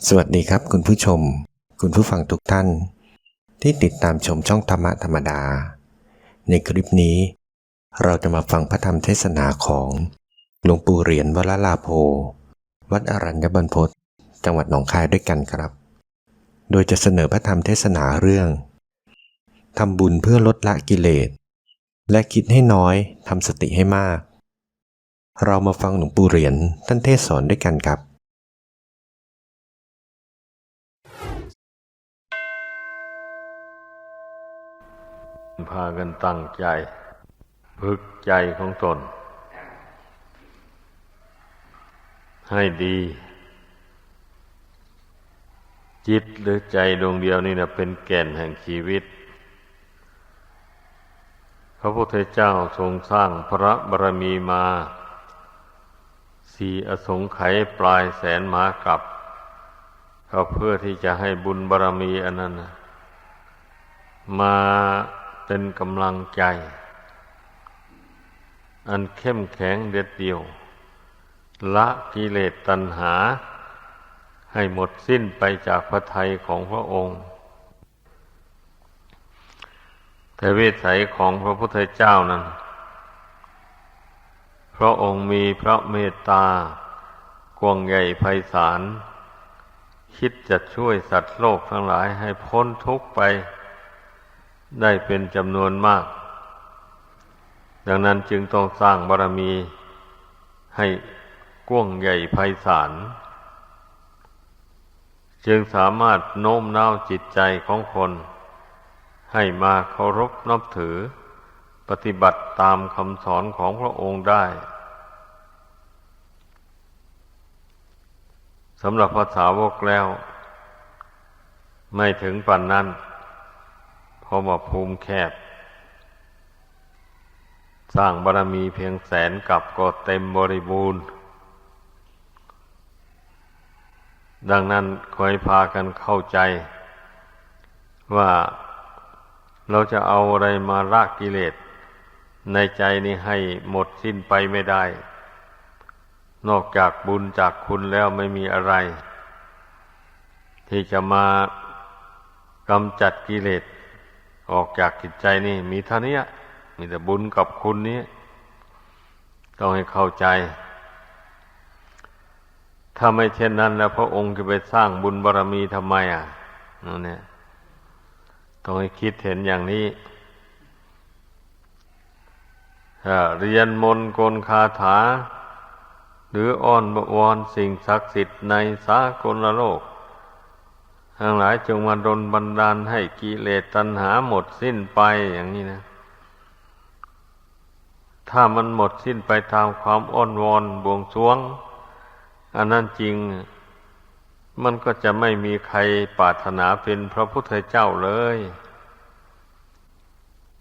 สวัสดีครับคุณผู้ชมคุณผู้ฟังทุกท่านที่ติดตามชมช่องธรรมะธรรมดาในคลิปนี้เราจะมาฟังพระธรรมเทศนาของหลวงปู่เหรียญวรลาโภวัดอรัญญบรรพตจังหวัดหนองคายด้วยกันครับโดยจะเสนอพระธรรมเทศนาเรื่องทำบุญเพื่อลดละกิเลสและคิดให้น้อยทำสติให้มากเรามาฟังหลวงปู่เหรียญท่านเทศสอนด้วยกันครับพากันตั้งใจฝึกใจของตนให้ดีจิตหรือใจดวงเดียวนี่นะเป็นแก่นแห่งชีวิตพระพุทธเจ้าทรงสร้างพระบารมีมา4 อสงไขยปลายแสนมากลับก็เพื่อที่จะให้บุญบารมีอันนั้นมาเป็นกำลังใจอันเข้มแข็งเด็ดเดี่ยวละกิเลสตัณหาให้หมดสิ้นไปจากพระทัยของพระองค์แต่วิสัยของพระพุทธเจ้านั้นพระองค์มีพระเมตตากว้างใหญ่ไพศาลคิดจะช่วยสัตว์โลกทั้งหลายให้พ้นทุกข์ไปได้เป็นจำนวนมากดังนั้นจึงต้องสร้างบารมีให้กว้างใหญ่ไพศาลจึงสามารถโน้มน้าวจิตใจของคนให้มาเคารพนับถือปฏิบัติตามคำสอนของพระองค์ได้สำหรับพระสาวกแล้วไม่ถึงปานนั้นเพราะว่าภูมิแคบสร้างบารมีเพียงแสนกับก็เต็มบริบูรณ์ดังนั้นขอให้พากันเข้าใจว่าเราจะเอาอะไรมาละกิเลสในใจนี้ให้หมดสิ้นไปไม่ได้นอกจากบุญจากคุณแล้วไม่มีอะไรที่จะมากำจัดกิเลสออกจากจิตใจนี่มีเท่านี้มีแต่บุญกับคุณนี้ต้องให้เข้าใจถ้าไม่เช่นนั้นแล้วพระองค์จะไปสร้างบุญบารมีทำไมนั่นเนี่ยต้องให้คิดเห็นอย่างนี้เรียนมนต์กลคาถาหรืออ้อนวอนสิ่งศักดิ์สิทธิ์ในสากลโลกทั้งหลายจงมาดลบันดาลให้กิเลสตัณหาหมดสิ้นไปอย่างนี้นะถ้ามันหมดสิ้นไปตามความอ้อนวอนบวงสรวงอันนั้นจริงมันก็จะไม่มีใครปรารถนาเป็นพระพุทธเจ้าเลย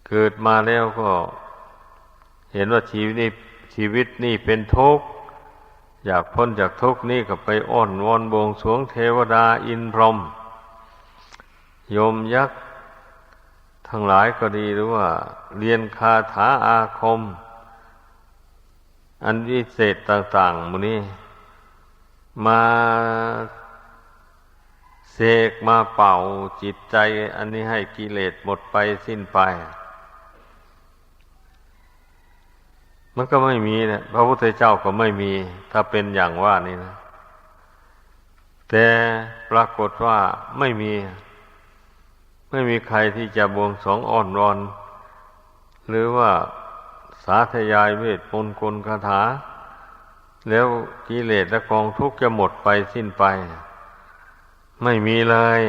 เกิดมาแล้วก็เห็นว่าชีวิตนี่เป็นทุกข์อยากพ้นจากทุกข์นี่ก็ไปอ้อนวอนบวงสรวงเทวดาอินทร์พรหมโยมยักษ์ทั้งหลายก็ดีหรือว่าเรียนคาถาอาคมอันวิเศษต่างๆหมู่นี้มาเสกมาเป่าจิตใจอันนี้ให้กิเลสหมดไปสิ้นไปมันก็ไม่มีนะพระพุทธเจ้าก็ไม่มีถ้าเป็นอย่างว่านี่นะแต่ปรากฏว่าไม่มีใครที่จะบวงสรวงอ้อนวอนหรือว่าสาธยายเวทมนต์กลคาถาแล้วกิเลสและกองทุกข์จะหมดไปสิ้นไปไม่มีเลย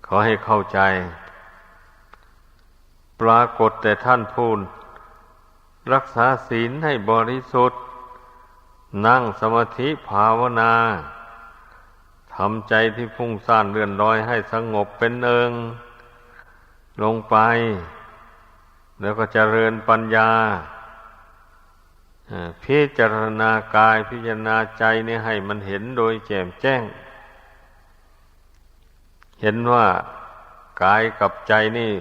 ขอให้เข้าใจปรากฏแต่ท่านพูดรักษาศีลให้บริสุทธิ์นั่งสมาธิภาวนาทำใจที่ฟุ้งซ่านเลื่อนลอยให้สงบเป็นเอิงลงไปแล้วก็เจริญปัญญาพิจารณากายพิจารณาใจนี่ให้มันเห็นโดยแจ่มแจ้งเห็นว่ากายกับใจนี่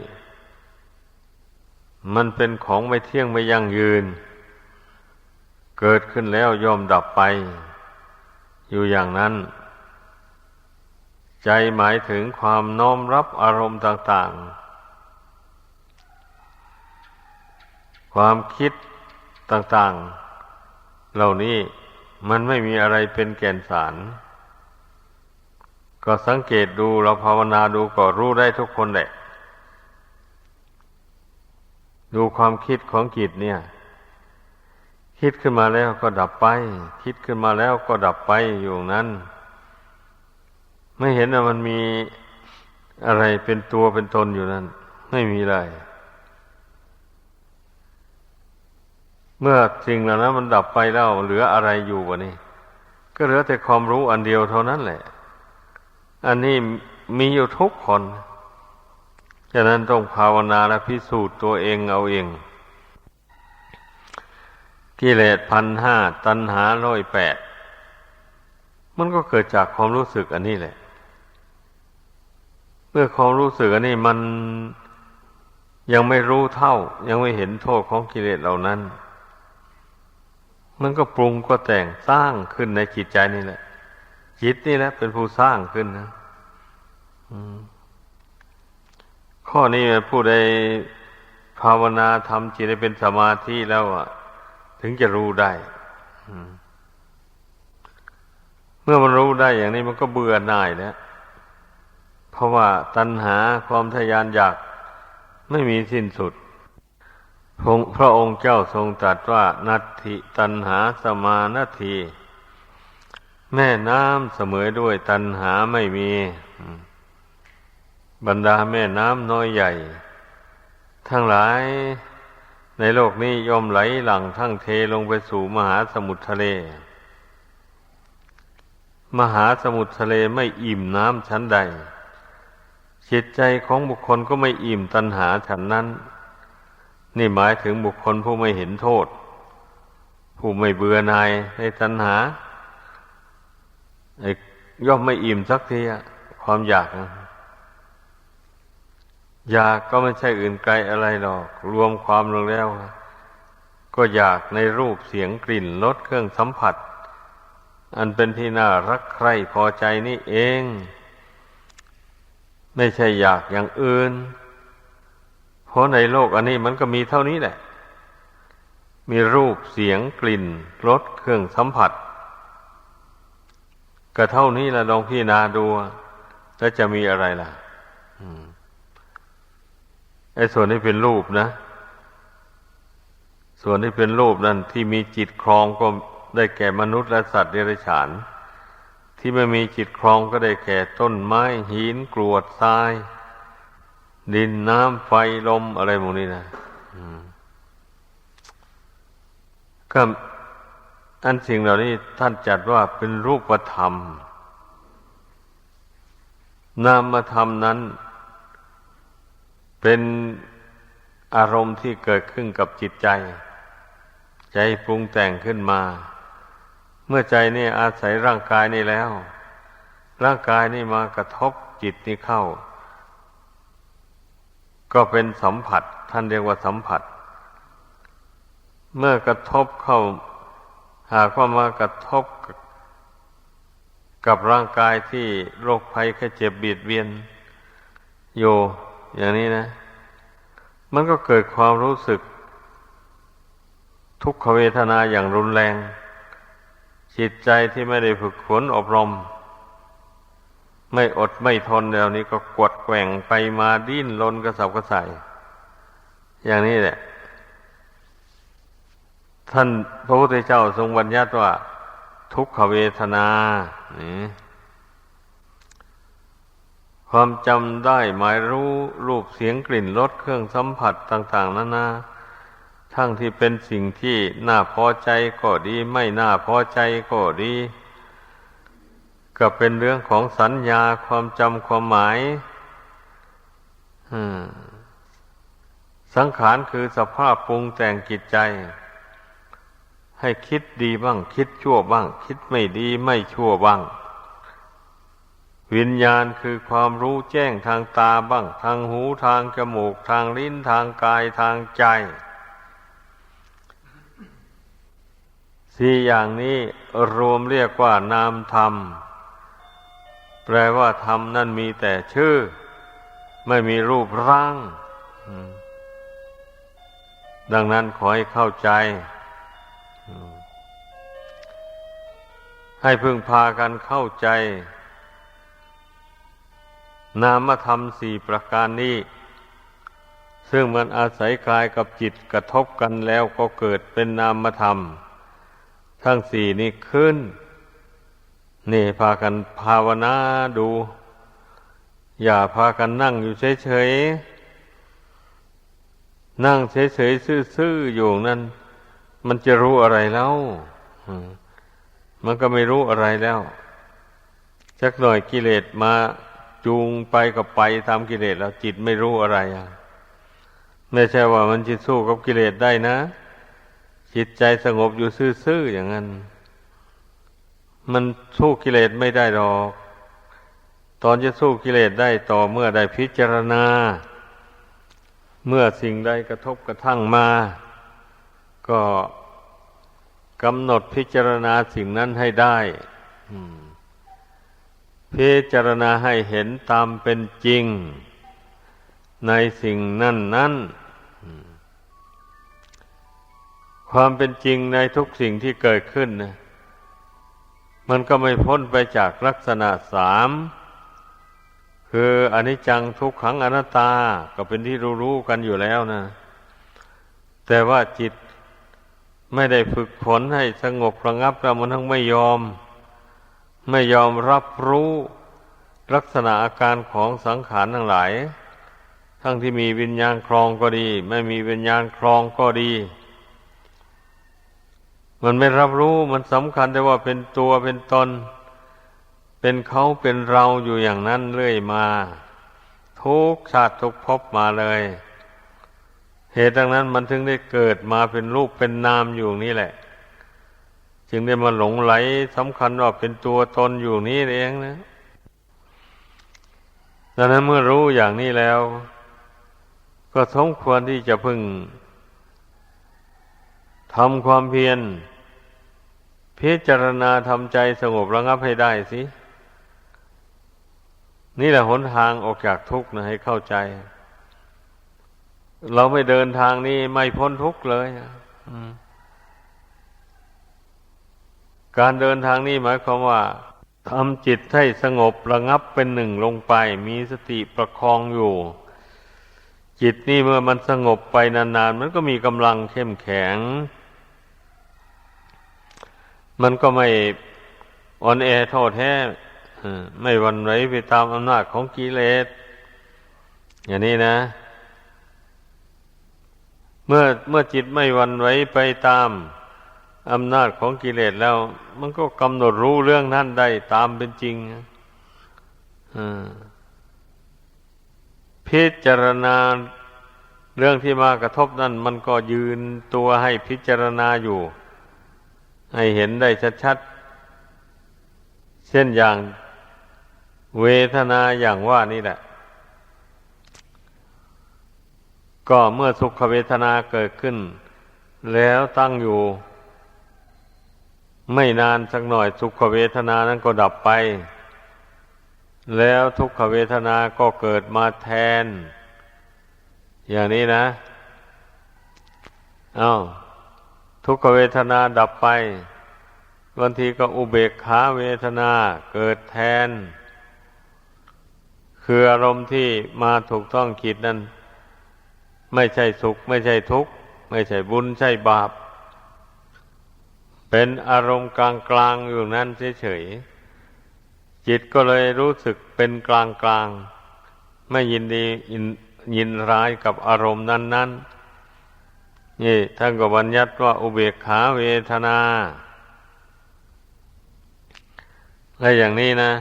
มันเป็นของไม่เที่ยงไม่ยั่งยืนเกิดขึ้นแล้วย่อมดับไป อยู่อย่างนั้นใจหมายถึงความน้อมรับอารมณ์ต่างๆความคิดต่างๆเหล่านี้มันไม่มีอะไรเป็นแก่นสารก็สังเกตดูเราภาวนาดูก็รู้ได้ทุกคนแหละดูความคิดของจิตเนี่ยคิดขึ้นมาแล้วก็ดับไปคิดขึ้นมาแล้วก็ดับไปอยู่นั้นไม่เห็นว่ามันมีอะไรเป็นตัวเป็นตนอยู่นั้นไม่มีเลยเมื่อสิ่งเหล่านั้นมันดับไปแล้วเหลืออะไรอยู่วะนี่ก็เหลือแต่ความรู้อันเดียวเท่านั้นแหละอันนี้มีอยู่ทุกคนฉะนั้นต้องภาวนาและพิสูจน์ตัวเองเอาเองกิเลส 1,500 ตัณหา 108มันก็เกิดจากความรู้สึกอันนี้แหละเมื่อความรู้สึกอันนี้มันยังไม่รู้เท่ายังไม่เห็นโทษของกิเลสเหล่านั้นมันก็ปรุงก็แต่งสร้างขึ้นในจิตใจนี่แหละจิตนี่แหละเป็นผู้สร้างขึ้นนะข้อนี้ผู้ใดภาวนาทำจิตให้เป็นสมาธิแล้วถึงจะรู้ได้เมื่อมันรู้ได้อย่างนี้มันก็เบื่อหน่ายแล้วเพราะว่าตัณหาความทะยานอยากไม่มีสิ้นสุดพระองค์เจ้าทรงตรัสว่านัตถิตัณหาสมานาทีแม่น้ำเสมอด้วยตัณหาไม่มีบรรดาแม่น้ำน้อยใหญ่ทั้งหลายในโลกนี้ย่อมไหลหลั่งทั้งเทลงไปสู่มหาสมุทรทะเลมหาสมุทรทะเลไม่อิ่มน้ำชั้นใดจิตใจของบุคคลก็ไม่อิ่มตัณหาฉันนั้นนี่หมายถึงบุคคลผู้ไม่เห็นโทษผู้ไม่เบื่อหน่ายในตัณหาย่อมไม่อิ่มสักทีความอยากอยากก็ไม่ใช่อื่นไกลอะไรหรอกรวมความลงแล้วก็อยากในรูปเสียงกลิ่นรสเครื่องสัมผัสอันเป็นที่น่ารักใคร่พอใจนี่เองไม่ใช่อยากอย่างอื่นเพราะในโลกอันนี้มันก็มีเท่านี้แหละมีรูปเสียงกลิ่นรสเครื่องสัมผัสก็เท่านี้ละลองพิจารณาดูแล้วจะมีอะไรล่ะไอ้ส่วนที่เป็นรูปนะส่วนที่เป็นรูปนั่นที่มีจิตครองก็ได้แก่มนุษย์และสัตว์เดรัจฉานที่ไม่มีจิตครองก็ได้แก่ต้นไม้หินกรวดทรายดินน้ำไฟลมอะไรพวกนี้นะก็อันสิ่งเหล่านี้ท่านจัดว่าเป็นรูปธรรมนามธรรมนั้นเป็นอารมณ์ที่เกิดขึ้นกับจิตใจใจปรุงแต่งขึ้นมาเมื่อใจนี่อาศัยร่างกายนี่แล้วร่างกายนี่มากระทบจิตนี่เข้าก็เป็นสัมผัสท่านเรียกว่าสัมผัสเมื่อกระทบเข้าหากว่ามากระทบกับร่างกายที่โรคภัยแค่เจ็บเบียดเบียนอยู่อย่างนี้นะมันก็เกิดความรู้สึกทุกขเวทนาอย่างรุนแรงจิตใจที่ไม่ได้ฝึกฝนอบรมไม่อดไม่ทนแล้วนี้ก็กวดแกว่งไปมาดิ้นรนกระสับกระส่ายอย่างนี้แหละท่านพระพุทธเจ้าทรงบัญญัติว่าทุกขเวทนาความจำได้หมายรู้รูปเสียงกลิ่นรสเครื่องสัมผัสต่างๆนานาทั้งที่เป็นสิ่งที่น่าพอใจก็ดีไม่น่าพอใจก็ดีก็เป็นเรื่องของสัญญาความจำความหมายสังขารคือสภาพปรุงแต่งจิตใจให้คิดดีบ้างคิดชั่วบ้างคิดไม่ดีไม่ชั่วบ้างวิญญาณคือความรู้แจ้งทางตาบ้างทางหูทางจมูกทางลิ้นทางกายทางใจ สี่อย่างนี้รวมเรียกว่านามธรรมแปลว่าธรรมนั่นมีแต่ชื่อไม่มีรูปร่างดังนั้นขอให้เข้าใจให้พึงพากันเข้าใจนามธรรมสี่ประการนี้ซึ่งมันอาศัยกายกับจิตกระทบกันแล้วก็เกิดเป็นนามธรรมทั้งสี่นี้ขึ้นนี่พากันภาวนาดูอย่าพากันนั่งอยู่เฉยๆนั่งเฉยๆซื่อๆอยู่นั่นมันจะรู้อะไรแล้วมันก็ไม่รู้อะไรแล้วสักหน่อยกิเลสมาจูงไปก็ไปตามกิเลสแล้วจิตไม่รู้อะไรไม่ใช่ว่ามันจะสู้กับกิเลสได้นะจิตใจสงบอยู่ซื่อๆอย่างนั้นมันสู้กิเลสไม่ได้หรอกตอนจะสู้กิเลสได้ต่อเมื่อได้พิจารณาเมื่อสิ่งใดกระทบกระทั่งมาก็กำหนดพิจารณาสิ่งนั้นให้ได้พิจารณาให้เห็นตามเป็นจริงในสิ่งนั้นความเป็นจริงในทุกสิ่งที่เกิดขึ้นนะมันก็ไม่พ้นไปจากลักษณะสามคืออนิจจังทุกขังอนัตตาก็เป็นที่รู้ๆกันอยู่แล้วนะแต่ว่าจิตไม่ได้ฝึกฝนให้สงบระงับแล้วมันทั้งไม่ยอมรับรู้ลักษณะอาการของสังขารทั้งหลายทั้งที่มีวิญญาณครองก็ดีไม่มีวิญญาณครองก็ดีมันไม่รับรู้มันสำคัญแต่ว่าเป็นตัวเป็นตนเป็นเขาเป็นเราอยู่อย่างนั้นเรื่อยมาทุกชาติทุกภพมาเลยเหตุดังนั้นมันถึงได้เกิดมาเป็นรูปเป็นนามอยู่นี่แหละจึงได้มาหลงไหลสำคัญว่าเป็นตัวตนอยู่นี่เองนะดังนั้นเมื่อรู้อย่างนี้แล้วก็สมควรที่จะพึงทำความเพียรพิจารณาทำใจสงบระงับให้ได้สินี่แหละหนทางออกจากทุกข์นะให้เข้าใจเราไม่เดินทางนี้ไม่พ้นทุกข์เลยการเดินทางนี้หมายความว่าทำจิตให้สงบระงับเป็นหนึ่งลงไปมีสติประคองอยู่จิตนี่เมื่อมันสงบไปนานๆมันก็มีกำลังเข้มแข็งมันก็ไม่อ่อนแอท้อแท้ไม่หวั่นไหวไปตามอำนาจของกิเลสอย่างนี้นะเมื่อจิตไม่หวั่นไหวไปตามอำนาจของกิเลสแล้วมันก็กำหนดรู้เรื่องนั้นได้ตามเป็นจริงพิจารณาเรื่องที่มากระทบนั่นมันก็ยืนตัวให้พิจารณาอยู่ให้เห็นได้ชัดๆเช่นอย่างเวทนาอย่างว่านี่แหละก็เมื่อสุขเวทนาเกิดขึ้นแล้วตั้งอยู่ไม่นานสักหน่อยสุขเวทนานั้นก็ดับไปแล้วทุกขเวทนาก็เกิดมาแทนอย่างนี้นะทุกขเวทนาดับไปบางทีก็อุเบกขาเวทนาเกิดแทนคืออารมณ์ที่มาถูกต้องคิดนั้นไม่ใช่สุขไม่ใช่ทุกข์ไม่ใช่บุญใช่บาปเป็นอารมณ์กลางๆอยู่นั้นเฉยๆจิตก็เลยรู้สึกเป็นกลางๆไม่ยินดียินร้ายกับอารมณ์นั้นๆนี่ท่านก็บัญญัติว่าอุเบกขาเวทนาและอย่างนี้นะ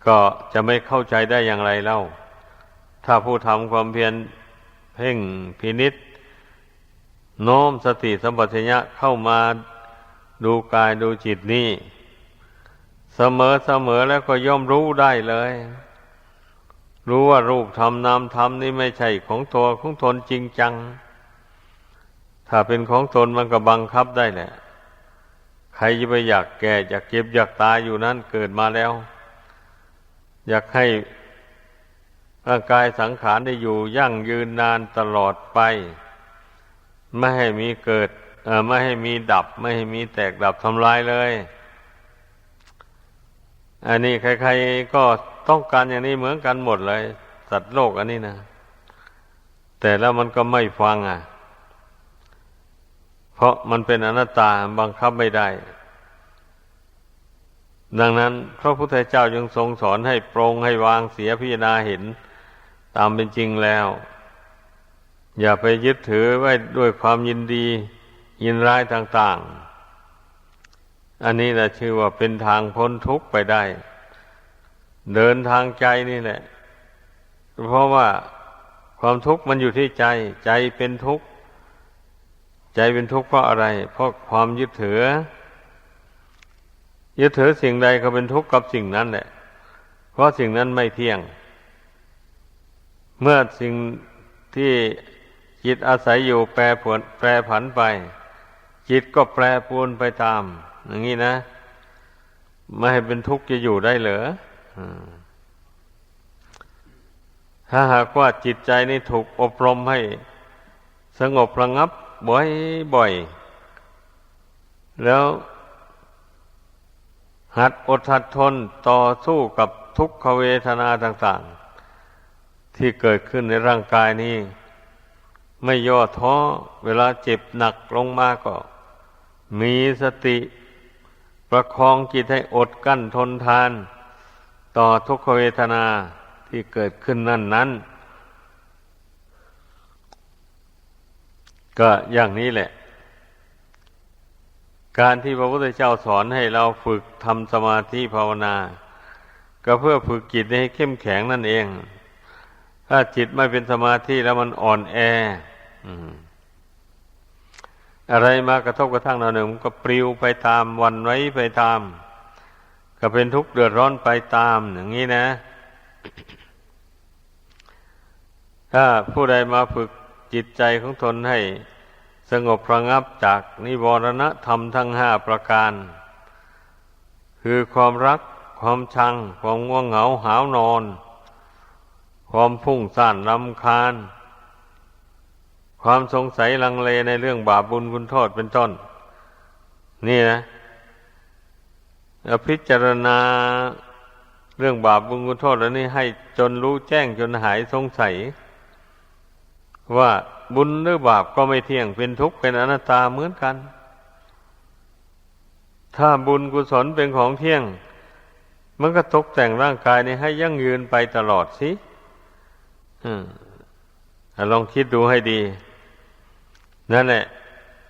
ก็จะไม่เข้าใจได้อย่างไรเล่าถ้าผู้ทำความเพียรเพ่งพินิจโน้มสติสัมปชัญญะเข้ามาดูกายดูจิตนี่เสมอแล้วก็ย่อมรู้ได้เลยรู้ว่ารูปธรรมนามธรรมนี่ไม่ใช่ของตัวของตนจริงจังท ถ้าเป็นของตนมันก็บังคับได้แหละใครจะไปอยากแก่อยากเก็บอยากตายอยู่นั้นเกิดมาแล้วอยากให้ร่างกายสังขารได้อยู่ยั่งยืนนานตลอดไปไม่ให้มีเกิดไม่ให้มีดับไม่ให้มีแตกดับทำลายเลยอันนี้ใครๆก็ต้องการอย่างนี้เหมือนกันหมดเลยสัตว์โลกอันนี้นะแต่แล้วมันก็ไม่ฟังเพราะมันเป็นอนัตตาบังคับไม่ได้ดังนั้นพระพุทธเจ้าจึงทรงสอนให้ปรงให้วางเสียพิจารณาเห็นตามเป็นจริงแล้วอย่าไปยึดถือไว้ด้วยความยินดียินร้ายต่างๆอันนี้แหละชื่อว่าเป็นทางพ้นทุกข์ไปได้เดินทางใจนี่แหละเพราะว่าความทุกข์มันอยู่ที่ใจใจเป็นทุกข์ใจเป็นทุกข์เพราะอะไรเพราะความยึดถือสิ่งใดก็เป็นทุกข์กับสิ่งนั้นแหละเพราะสิ่งนั้นไม่เที่ยงเมื่อสิ่งที่จิตอาศัยอยู่แปรผันไปจิตก็แปรปรวนไปตามอย่างนี้นะไม่ให้เป็นทุกข์จะอยู่ได้เหรอถ้าหากว่าจิตใจนี่ถูกอบรมให้สงบระงับบ่อยๆแล้วหัดอดหัดทนต่อสู้กับทุกขเวทนาต่างๆที่เกิดขึ้นในร่างกายนี้ไม่ย่อท้อเวลาเจ็บหนักลงมาก็มีสติประคองจิตให้อดกั้นทนทานต่อทุกขเวทนาที่เกิดขึ้นนั้นก็อย่างนี้แหละการที่พระพุทธเจ้าสอนให้เราฝึกทำสมาธิภาวนาก็เพื่อฝึกจิตให้เข้มแข็งนั่นเองถ้าจิตไม่เป็นสมาธิแล้วมันอ่อนแออะไรมากระทบกระทั่งหน่อยหนึ่งมันก็ปลิวไปตามหวั่นไหวไปตามก็เป็นทุกข์เดือดร้อนไปตามอย่างนี้นะถ้าผู้ใดมาฝึกจิตใจของตนให้สงบระงับจากนิวรณธรรมทั้งห้าประการคือความรักความชังความง่วงเหงาหาวนอนความพุ่งซ่านรำคาญความสงสัยลังเลในเรื่องบาปบุญคุณโทษเป็นต้นนี่นะพิจารณาเรื่องบาปบุญคุณโทษแล้วนี่ให้จนรู้แจ้งจนหายสงสัยว่าบุญหรือบาปก็ไม่เที่ยงเป็นทุกข์เป็นอนัตตาเหมือนกันถ้าบุญกุศลเป็นของเที่ยงมันก็ตกแต่งร่างกายนี้ให้ยั่งยืนไปตลอดสิลองคิดดูให้ดีนั่นแหละ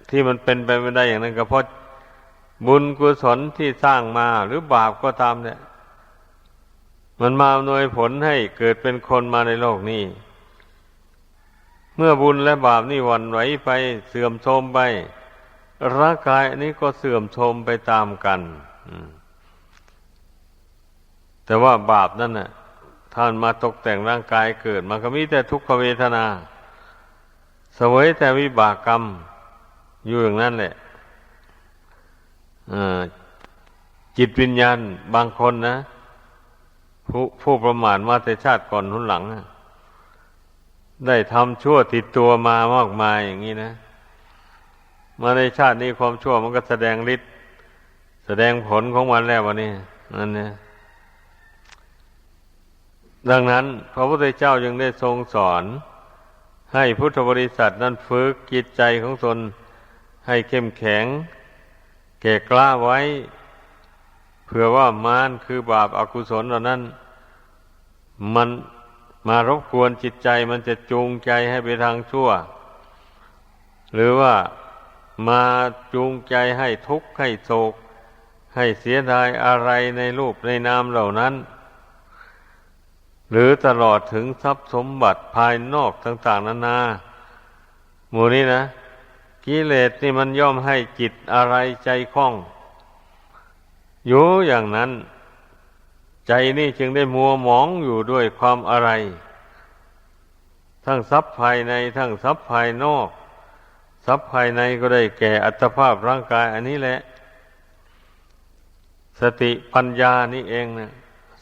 ที่มันเป็นไปไม่ได้อย่างนั้นก็เพราะบุญกุศลที่สร้างมาหรือบาปก็ตามเนี่ยมันมาอำนวยผลให้เกิดเป็นคนมาในโลกนี้เมื่อบุญและบาปนี่หวั่นไหวไปเสื่อมโทรมไปร่างกายอันนี้ก็เสื่อมโทรมไปตามกันแต่ว่าบาปนั่นน่ะท่านมาตกแต่งร่างกายเกิดมันก็มีแต่ทุกขเวทนาเสวยแต่วิบากกรรมอยู่อย่างนั้นแหละจิตวิญญาณบางคนนะผู้ประมาทมาแต่ชาติก่อนหนหลังได้ทำชั่วติดตัวมามากมายอย่างนี้นะมาในชาตินี้ความชั่วมันก็แสดงฤทธิ์แสดงผลของมันแล้ววันนี้นั่นเนี่ยดังนั้นพระพุทธเจ้าจึงได้ทรงสอนให้พุทธบริษัทนั้นฝึกจิตใจของตนให้เข้มแข็งแก่กล้าไว้เผื่อว่ามารคือบาปอกุศลเหล่านั้นมันมารบกวนจิตใจมันจะจูงใจให้ไปทางชั่วหรือว่ามาจูงใจให้ทุกข์ให้โศกให้เสียดายอะไรในรูปในนามเหล่านั้นหรือตลอดถึงทรัพย์สมบัติภายนอกต่างๆนานาหมู่นี้นะกิเลสนี่มันย่อมให้จิตอะไรใจคล่องอยู่อย่างนั้นใจนี่จึงได้มัวหมองอยู่ด้วยความอะไรทั้งทรัพย์ภายในทั้งทรัพย์ภายนอก ทรัพย์ภายในก็ได้แก่อัตภาพร่างกายอันนี้แหละสติปัญญานี่เองนะ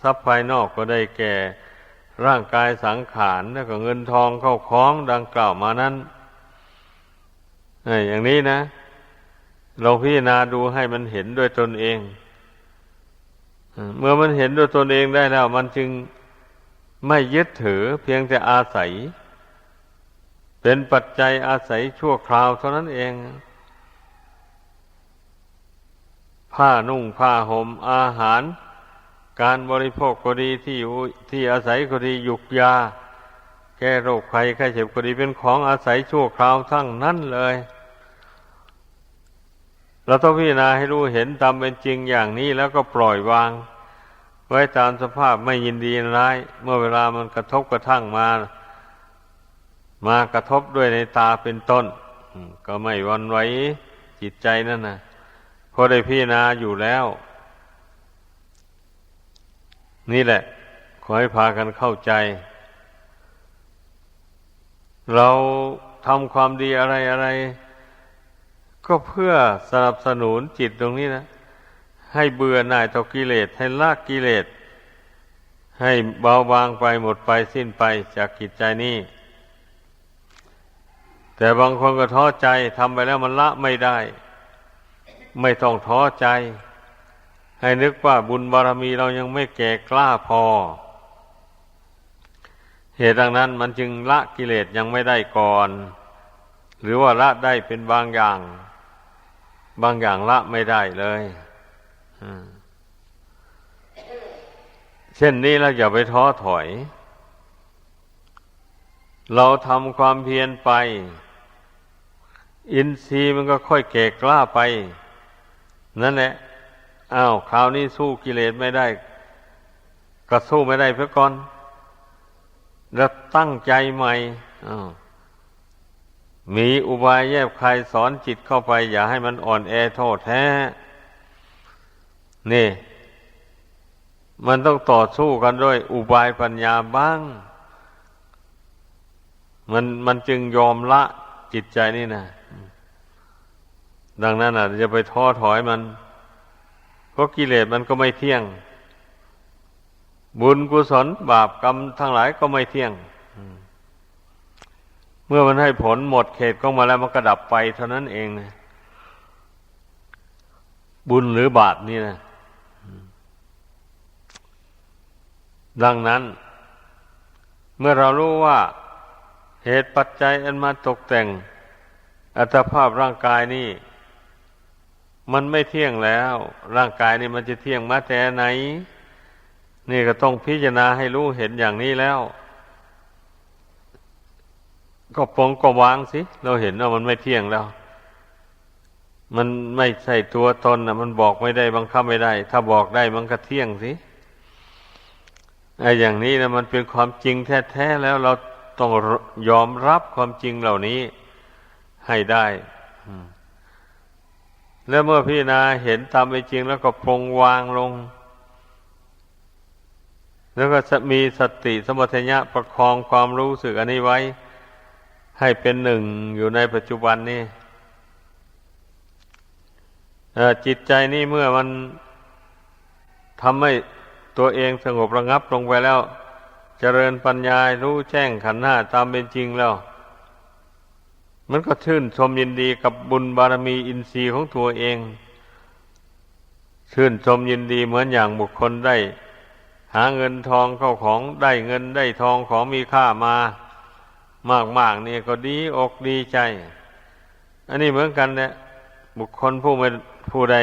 ทรัพย์ภายนอกก็ได้แก่ร่างกายสังขารแล้วก็เงินทองเข้าของดังกล่าวมานั้นอย่างนี้นะเราพิจารณาดูให้มันเห็นด้วยตนเองเมื่อมันเห็นด้วยตนเองได้แล้วมันจึงไม่ยึดถือเพียงแต่อาศัยเป็นปัจจัยอาศัยชั่วคราวเท่านั้นเองผ้านุ่งผ้าห่มอาหารการบริโภคก็ดีที่อยู่ที่อาศัยก็ดียุกยาแก้โรคภัยไข้เจ็บก็ดีเป็นของอาศัยชั่วคราวทั้งนั้นเลยเราต้องพิจารณาให้รู้เห็นตามเป็นจริงอย่างนี้แล้วก็ปล่อยวางไว้ตามสภาพไม่ยินดีร้ายเมื่อเวลามันกระทบกระทั่งมากระทบด้วยในตาเป็นต้นก็ไม่หวั่นไหวจิตใจนั่นนะเพราะได้พิจารณาอยู่แล้วนี่แหละขอให้พากันเข้าใจเราทำความดีอะไรก็เพื่อสนับสนุนจิตตรงนี้นะให้เบื่อหน่ายต่อกิเลสให้ละกิเลสให้เบาบางไปหมดไปสิ้นไปจากจิตใจนี้แต่บางคนก็ท้อใจทำไปแล้วมันละไม่ได้ไม่ต้องท้อใจให้นึกว่าบุญบารมีเรายังไม่แก่กล้าพอเหตุดังนั้นมันจึงละกิเลสยังไม่ได้ก่อนหรือว่าละได้เป็นบางอย่างละไม่ได้เลยเช่นนี้เราอย่าไปท้อถอยเราทำความเพียรไปอินทรีย์มันก็ค่อยแก่กล้าไปนั่นแหละคราวนี้สู้กิเลสไม่ได้ก็สู้ไม่ได้เพื่อก่อนแล้วตั้งใจใหม่มีอุบายแยบคายสอนจิตเข้าไปอย่าให้มันอ่อนแอท้อแท้นี่มันต้องต่อสู้กันด้วยอุบายปัญญาบ้างมันจึงยอมละจิตใจนี่นะดังนั้นจะไปท้อถอยมันเพราะกิเลสมันก็ไม่เที่ยงบุญกุศลบาปกรรมทั้งหลายก็ไม่เที่ยงเมื่อมันให้ผลหมดเขตของมาแล้วมันก็ดับไปเท่านั้นเองนะบุญหรือบาปนี่นะดังนั้นเมื่อเรารู้ว่าเหตุปัจจัยอันมาตกแต่งอัตภาพร่างกายนี่มันไม่เที่ยงแล้วร่างกายนี่มันจะเที่ยงมาแต่ไหนนี่ก็ต้องพิจารณาให้รู้เห็นอย่างนี้แล้วก็ปลงก็วางสิเราเห็นว่ามันไม่เที่ยงแล้วมันไม่ใช่ตัวตนนะมันบอกไม่ได้บังคับไม่ได้ถ้าบอกได้มันก็เที่ยงสิไอ้อย่างนี้นะมันเป็นความจริงแท้ๆแล้วเราต้องยอมรับความจริงเหล่านี้ให้ได้แล้วเมื่อพิจารณาเห็นตามเป็นจริงแล้วก็ปลงวางลงแล้วก็มีสติสัมปชัญญะประคองความรู้สึกอันนี้ไว้ให้เป็นหนึ่งอยู่ในปัจจุบันนี้จิตใจนี่เมื่อมันทำให้ตัวเองสงบระงับลงไปแล้วเจริญปัญญารู้แจ้งขันธ์ห้าตามเป็นจริงแล้วมันก็ชื่นชมยินดีกับบุญบารมีอินทรีย์ของตัวเองชื่นชมยินดีเหมือนอย่างบุคคลได้หาเงินทองเข้าของได้เงินได้ทองของมีค่ามามากๆนี่ก็ดีอกดีใจอันนี้เหมือนกันเนี่ยบุคคลผู้ใด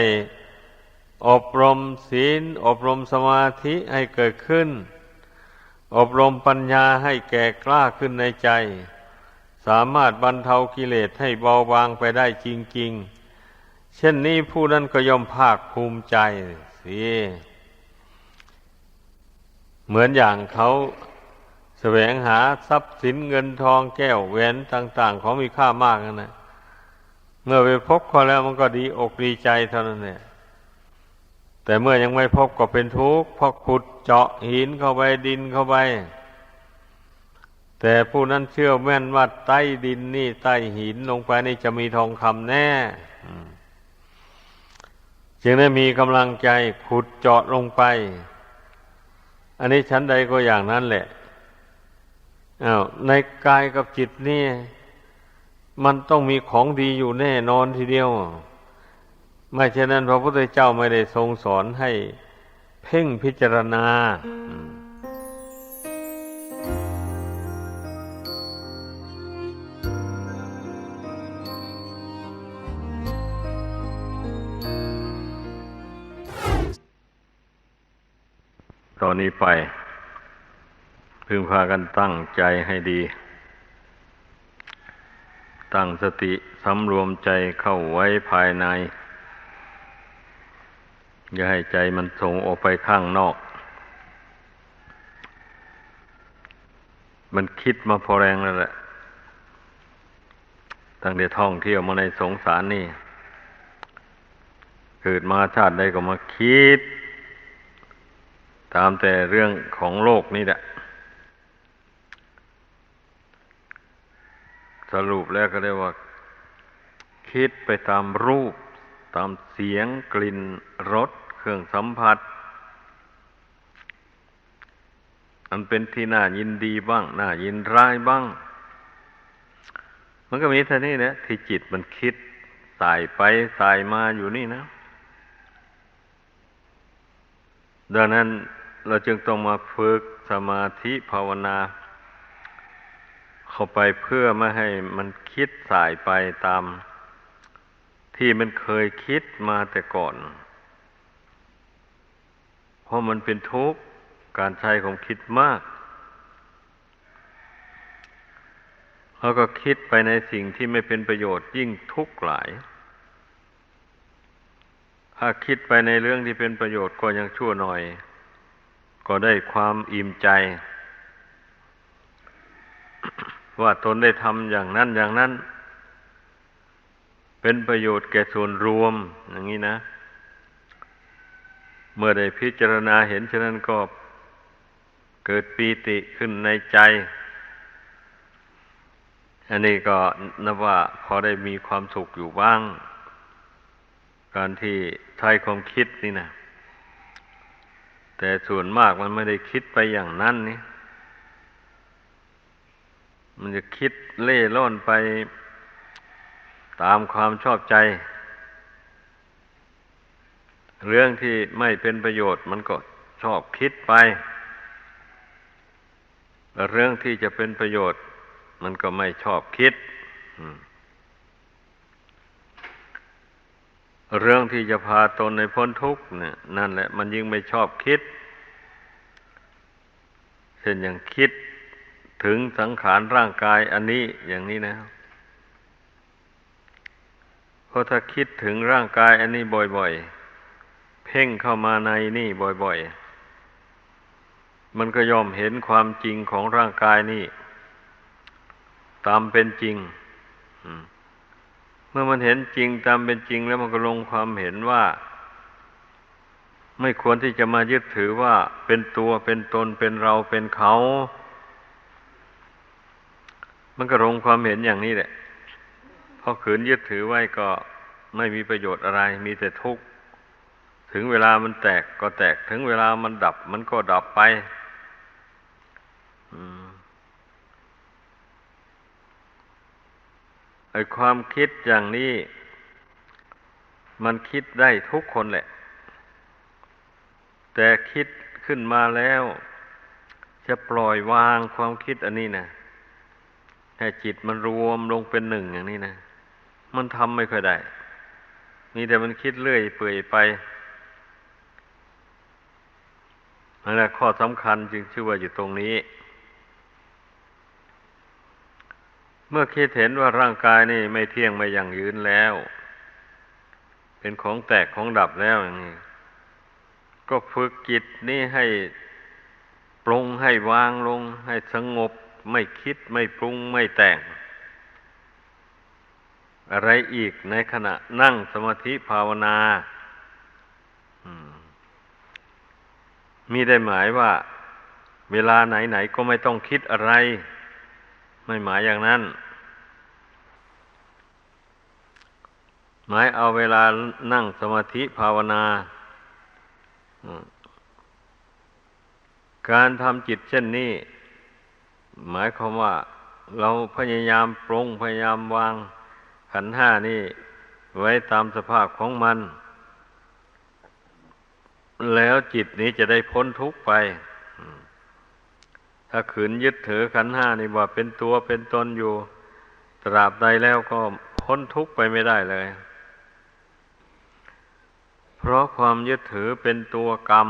อบรมศีลอบรมสมาธิให้เกิดขึ้นอบรมปัญญาให้แก่กล้าขึ้นในใจสามารถบรรเทากิเลสให้เบาบางไปได้จริงๆเช่นนี้ผู้นั้นก็ย่อมภาคภูมิใจสิเหมือนอย่างเขาแสวงหาทรัพย์สินเงินทองแก้วแหวนต่างๆของมีค่ามากนะเมื่อไปพบเขาแล้วมันก็ดีอกดีใจเท่านั้นแหละแต่เมื่อยังไม่พบก็เป็นทุกข์เพราะขุดเจาะหินเข้าไปดินเข้าไป แต่ผู้นั้นเชื่อแม่นว่าใต้ดินนี่ใต้หินลงไปนี่จะมีทองคำแน่จึงได้มีกำลังใจขุดเจาะลงไปอันนี้ชั้นใดก็อย่างนั้นแหละในกายกับจิตนี่มันต้องมีของดีอยู่แน่นอนทีเดียวไม่เช่นนั้นพระพุทธเจ้าไม่ได้ทรงสอนให้เพ่งพิจารณาตอนนี้ไปพึงพากันตั้งใจให้ดีตั้งสติสำรวมใจเข้าไว้ภายในอย่าให้ใจมันส่งออกไปข้างนอกมันคิดมาพอแรงแล้วแหละตั้งแต่ท่องเที่ยวมาในสงสารนี่เกิดมาชาติใดก็มาคิดตามแต่เรื่องของโลกนี่แหละสรุปแล้วก็เรียกว่าคิดไปตามรูปตามเสียงกลิ่นรสเครื่องสัมผัสอันเป็นที่น่ายินดีบ้างน่ายินร้ายบ้างมันก็มีเท่านี้นะที่จิตมันคิดสายไปสายมาอยู่นี่นะดังนั้นเราจึงต้องมาฝึกสมาธิภาวนาเข้าไปเพื่อไม่ให้มันคิดสายไปตามที่มันเคยคิดมาแต่ก่อนเพราะมันเป็นทุกข์การใช้ของคิดมากแล้วก็คิดไปในสิ่งที่ไม่เป็นประโยชน์ยิ่งทุกข์หลายถ้าคิดไปในเรื่องที่เป็นประโยชน์ก็ยังชั่วหน่อยก็ได้ความอิ่มใจว่าตนได้ทำอย่างนั้นอย่างนั้นเป็นประโยชน์แก่ส่วนรวมอย่างนี้นะเมื่อได้พิจารณาเห็นฉะนั้นก็เกิดปีติขึ้นในใจอันนี้ก็นับว่าพอได้มีความสุขอยู่บ้างการที่ใช้ความคิดนี่นะแต่ส่วนมากมันไม่ได้คิดไปอย่างนั้นนี่มันจะคิดเล่ร่อนไปตามความชอบใจเรื่องที่ไม่เป็นประโยชน์มันก็ชอบคิดไปเรื่องที่จะเป็นประโยชน์มันก็ไม่ชอบคิดเรื่องที่จะพาตนในพ้นทุกข์เนี่ยนั่นแหละมันยิ่งไม่ชอบคิดเช่นอย่างคิดถึงสังขารร่างกายอันนี้อย่างนี้นะเพราะถ้าคิดถึงร่างกายอันนี้บ่อยๆเพ่งเข้ามาในนี่บ่อยๆมันก็ย่อมเห็นความจริงของร่างกายนี่ตามเป็นจริงเมื่อมันเห็นจริงตามเป็นจริงแล้วมันก็ลงความเห็นว่าไม่ควรที่จะมายึดถือว่าเป็นตัวเป็นตนเป็นเราเป็นเขามันก็ลงความเห็นอย่างนี้แหละพอขืนยึดถือไว้ก็ไม่มีประโยชน์อะไรมีแต่ทุกข์ถึงเวลามันแตกก็แตกถึงเวลามันดับมันก็ดับไปไอ้ความคิดอย่างนี้มันคิดได้ทุกคนแหละแต่คิดขึ้นมาแล้วจะปล่อยวางความคิดอันนี้นะให้จิตมันรวมลงเป็นหนึ่งอย่างนี้นะมันทำไม่ค่อยได้มีแต่มันคิดเรื่อยเปื่อยไปนั่นแหละข้อสำคัญจึงชื่อว่าอยู่ตรงนี้เมื่อคิดเห็นว่าร่างกายนี่ไม่เที่ยงไม่ยั่งยืนแล้วเป็นของแตกของดับแล้วอย่างนี้ก็ฝึกจิตนี่ให้ปรุงให้วางลงให้สงบไม่คิดไม่ปรุงไม่แต่งอะไรอีกในขณะนั่งสมาธิภาวนามีได้หมายว่าเวลาไหนๆก็ไม่ต้องคิดอะไร ไม่หมายอย่างนั้นหมายเอาเวลานั่งสมาธิภาวนาการทำจิตเช่นนี้หมายความว่าเราพยายามปรงพยายามวางขันธ์ห้านี่ไว้ตามสภาพของมันแล้วจิตนี้จะได้พ้นทุกข์ไปถ้าขืนยึดถือขันธ์ห้านี่ว่าเป็นตัวเป็นตนอยู่ตราบใดแล้วก็พ้นทุกข์ไปไม่ได้เลยเพราะความยึดถือเป็นตัวกรรม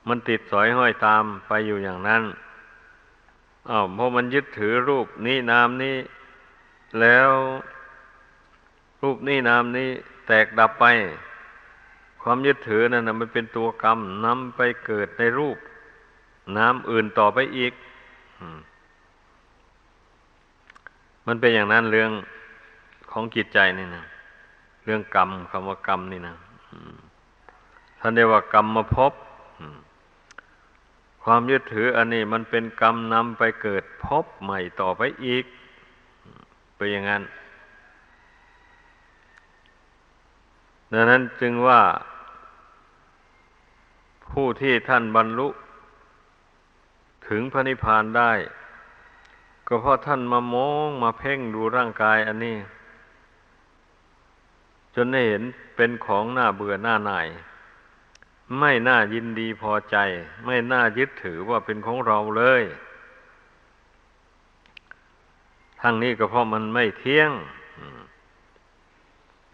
มันติดสอยห้อยตามไปอยู่อย่างนั้นเพราะมันยึดถือรูปนี้นามนี้แล้วรูปนี้นามนี้แตกดับไปความยึดถือนั่นนะมันเป็นตัวกรรมนำไปเกิดในรูปนามอื่นต่อไปอีกมันเป็นอย่างนั้นเรื่องของจิตใจนี่นะเรื่องกรรมคำว่ากรรมนี่นะท่านเรียกว่ากรรมมาภพความยึดถืออันนี้มันเป็นกรรมนำไปเกิดภพใหม่ต่อไปอีกเป็นอย่างนั้นดังนั้นจึงว่าผู้ที่ท่านบรรลุถึงพระนิพพานได้ก็เพราะท่านมามองมาเพ่งดูร่างกายอันนี้จนได้เห็นเป็นของน่าเบื่อหน้าหน่ายไม่น่ายินดีพอใจไม่น่ายึดถือว่าเป็นของเราเลยทั้งนี้ก็เพราะมันไม่เที่ยง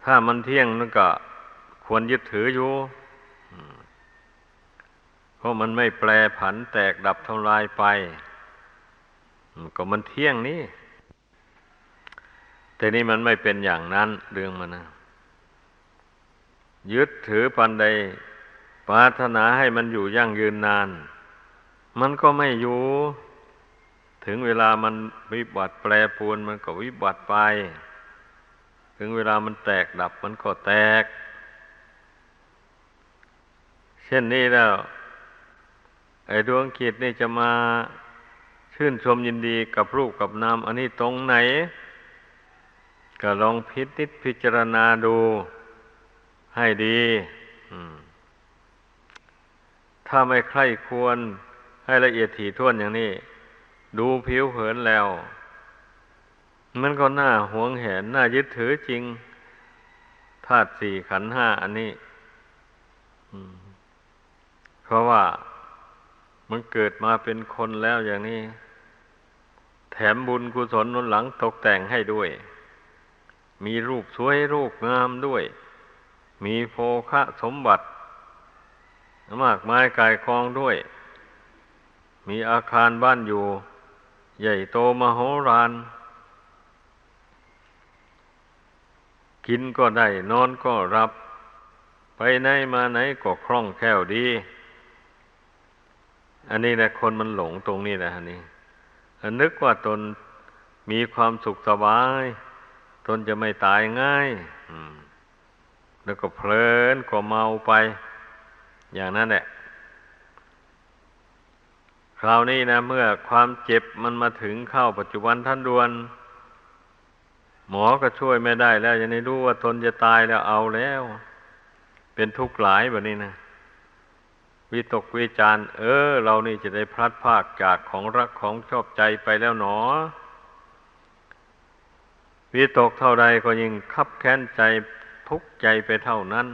ถ้ามันเที่ยงนั่นก็ควรยึดถืออยู่เพราะมันไม่แปรผันแตกดับทำลายไปก็มันเที่ยงนี่แต่นี่มันไม่เป็นอย่างนั้นเรื่องมันนะยึดถือปันใดปรารถนาให้มันอยู่ยั่งยืนนานมันก็ไม่อยู่ถึงเวลามันวิบัติแปรปรวนมันก็วิบัติไปถึงเวลามันแตกดับมันก็แตกเช่นนี้แล้วไอ้ดวงจิตนี่จะมาชื่นชมยินดีกับรูปกับนามอันนี้ตรงไหนก็ลองพิจารณาดูให้ดีถ้าไม่ใคร่ควรให้ละเอียดถี่ถ้วนอย่างนี้ดูผิวเผินแล้วมันก็น่าหวงแหนน่ายึดถือจริงธาตุสี่ขันธ์ห้าอันนี้เพราะว่ามันเกิดมาเป็นคนแล้วอย่างนี้แถมบุญกุศลหนุนหลังตกแต่งให้ด้วยมีรูปสวยรูปงามด้วยมีโภคะสมบัติมากมายกายกองด้วยมีอาคารบ้านอยู่ใหญ่โตมโหฬารกินก็ได้นอนก็รับไปไหนมาไหนก็คล่องแคล่วดีอันนี้แหละคนมันหลงตรงนี้แหละอันนี้นึกว่าตนมีความสุขสบายตนจะไม่ตายง่ายแล้วก็เพลินก็เมาไปอย่างนั้นแหละคราวนี้นะเมื่อความเจ็บมันมาถึงเข้าปัจจุบันทันด่วนหมอก็ช่วยไม่ได้แล้วยังไม่รู้ว่าตนจะตายแล้วเอาแล้วเป็นทุกข์หลายแบบนี้นะวิตกวิจารณ์เรานี่จะได้พลัดพรากจากของรักของชอบใจไปแล้วหนอวิตกเท่าใดก็ยิ่งคับแค้นใจทุกข์ใจไปเท่านั้น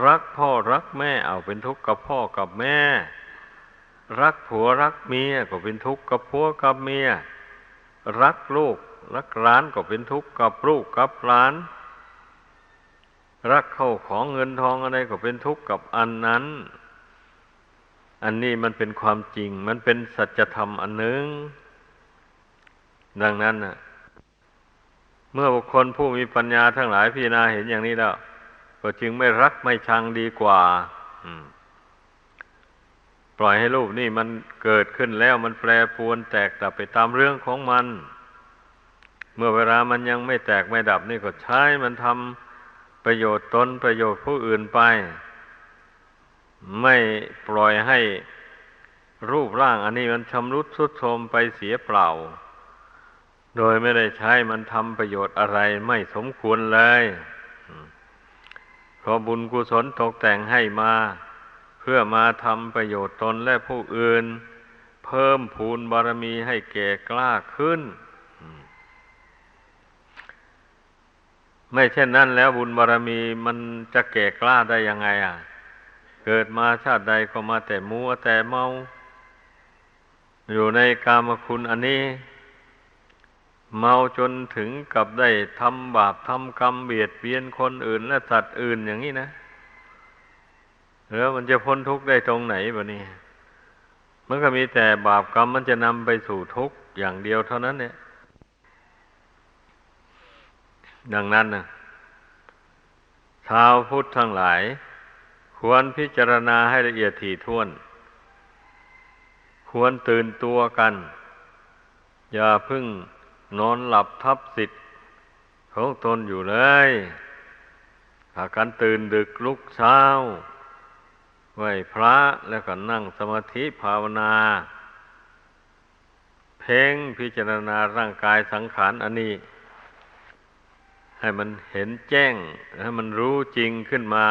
รักพ่อรักแม่เอาเป็นทุกข์กับพ่อกับแม่รักผัวรักเมียก็เป็นทุกข์กับผัวกับเมียรักลูกรักหลานก็เป็นทุกข์กับลูกกับหลานรักเข้าของเงินทองอะไรก็เป็นทุกข์กับอันนั้นอันนี้มันเป็นความจริงมันเป็นสัจธรรมอันหนึ่งดังนั้นน่ะเมื่อบุคคลผู้มีปัญญาทั้งหลายพิจารณาเห็นอย่างนี้แล้วก็จึงไม่รักไม่ชังดีกว่าปล่อยให้รูปนี่มันเกิดขึ้นแล้วมันแปรปรวนแตกดับไปตามเรื่องของมันเมื่อเวลามันยังไม่แตกไม่ดับนี่ก็ใช้มันทำประโยชน์ตนประโยชน์ผู้อื่นไปไม่ปล่อยให้ รูปร่างอันนี้มันชำรุดทรุดโทรมไปเสียเปล่าโดยไม่ได้ใช้มันทำประโยชน์อะไรไม่สมควรเลยเพราะบุญกุศลตกแต่งให้มาเพื่อมาทำประโยชน์ตนและผู้อื่นเพิ่มพูนบารมีให้แก่กล้าขึ้นไม่เช่นนั้นแล้วบุญบารมีมันจะแก่กล้าได้ยังไงเกิดมาชาติใดก็มาแต่มัวแต่เมาอยู่ในกามคุณอันนี้เมาจนถึงกับได้ทำบาปทำกรรมเบียดเบียนคนอื่นและสัตว์อื่นอย่างนี้นะแล้วมันจะพ้นทุกข์ได้ตรงไหนบะนี่มันก็มีแต่บาปกรรมมันจะนำไปสู่ทุกข์อย่างเดียวเท่านั้นเนี่ยดังนั้นนะชาวพุทธทั้งหลายควรพิจารณาให้ละเอียดถี่ถ้วนควรตื่นตัวกันอย่าเพิ่งนอนหลับทับสิทธิ์ของตนอยู่เลยหากกันตื่นดึกลุกเช้าไหว้พระแล้วก็นั่งสมาธิภาวนาเพ่งพิจารณาร่างกายสังขารอันนี้ให้มันเห็นแจ้งให้มันรู้จริงขึ้นมา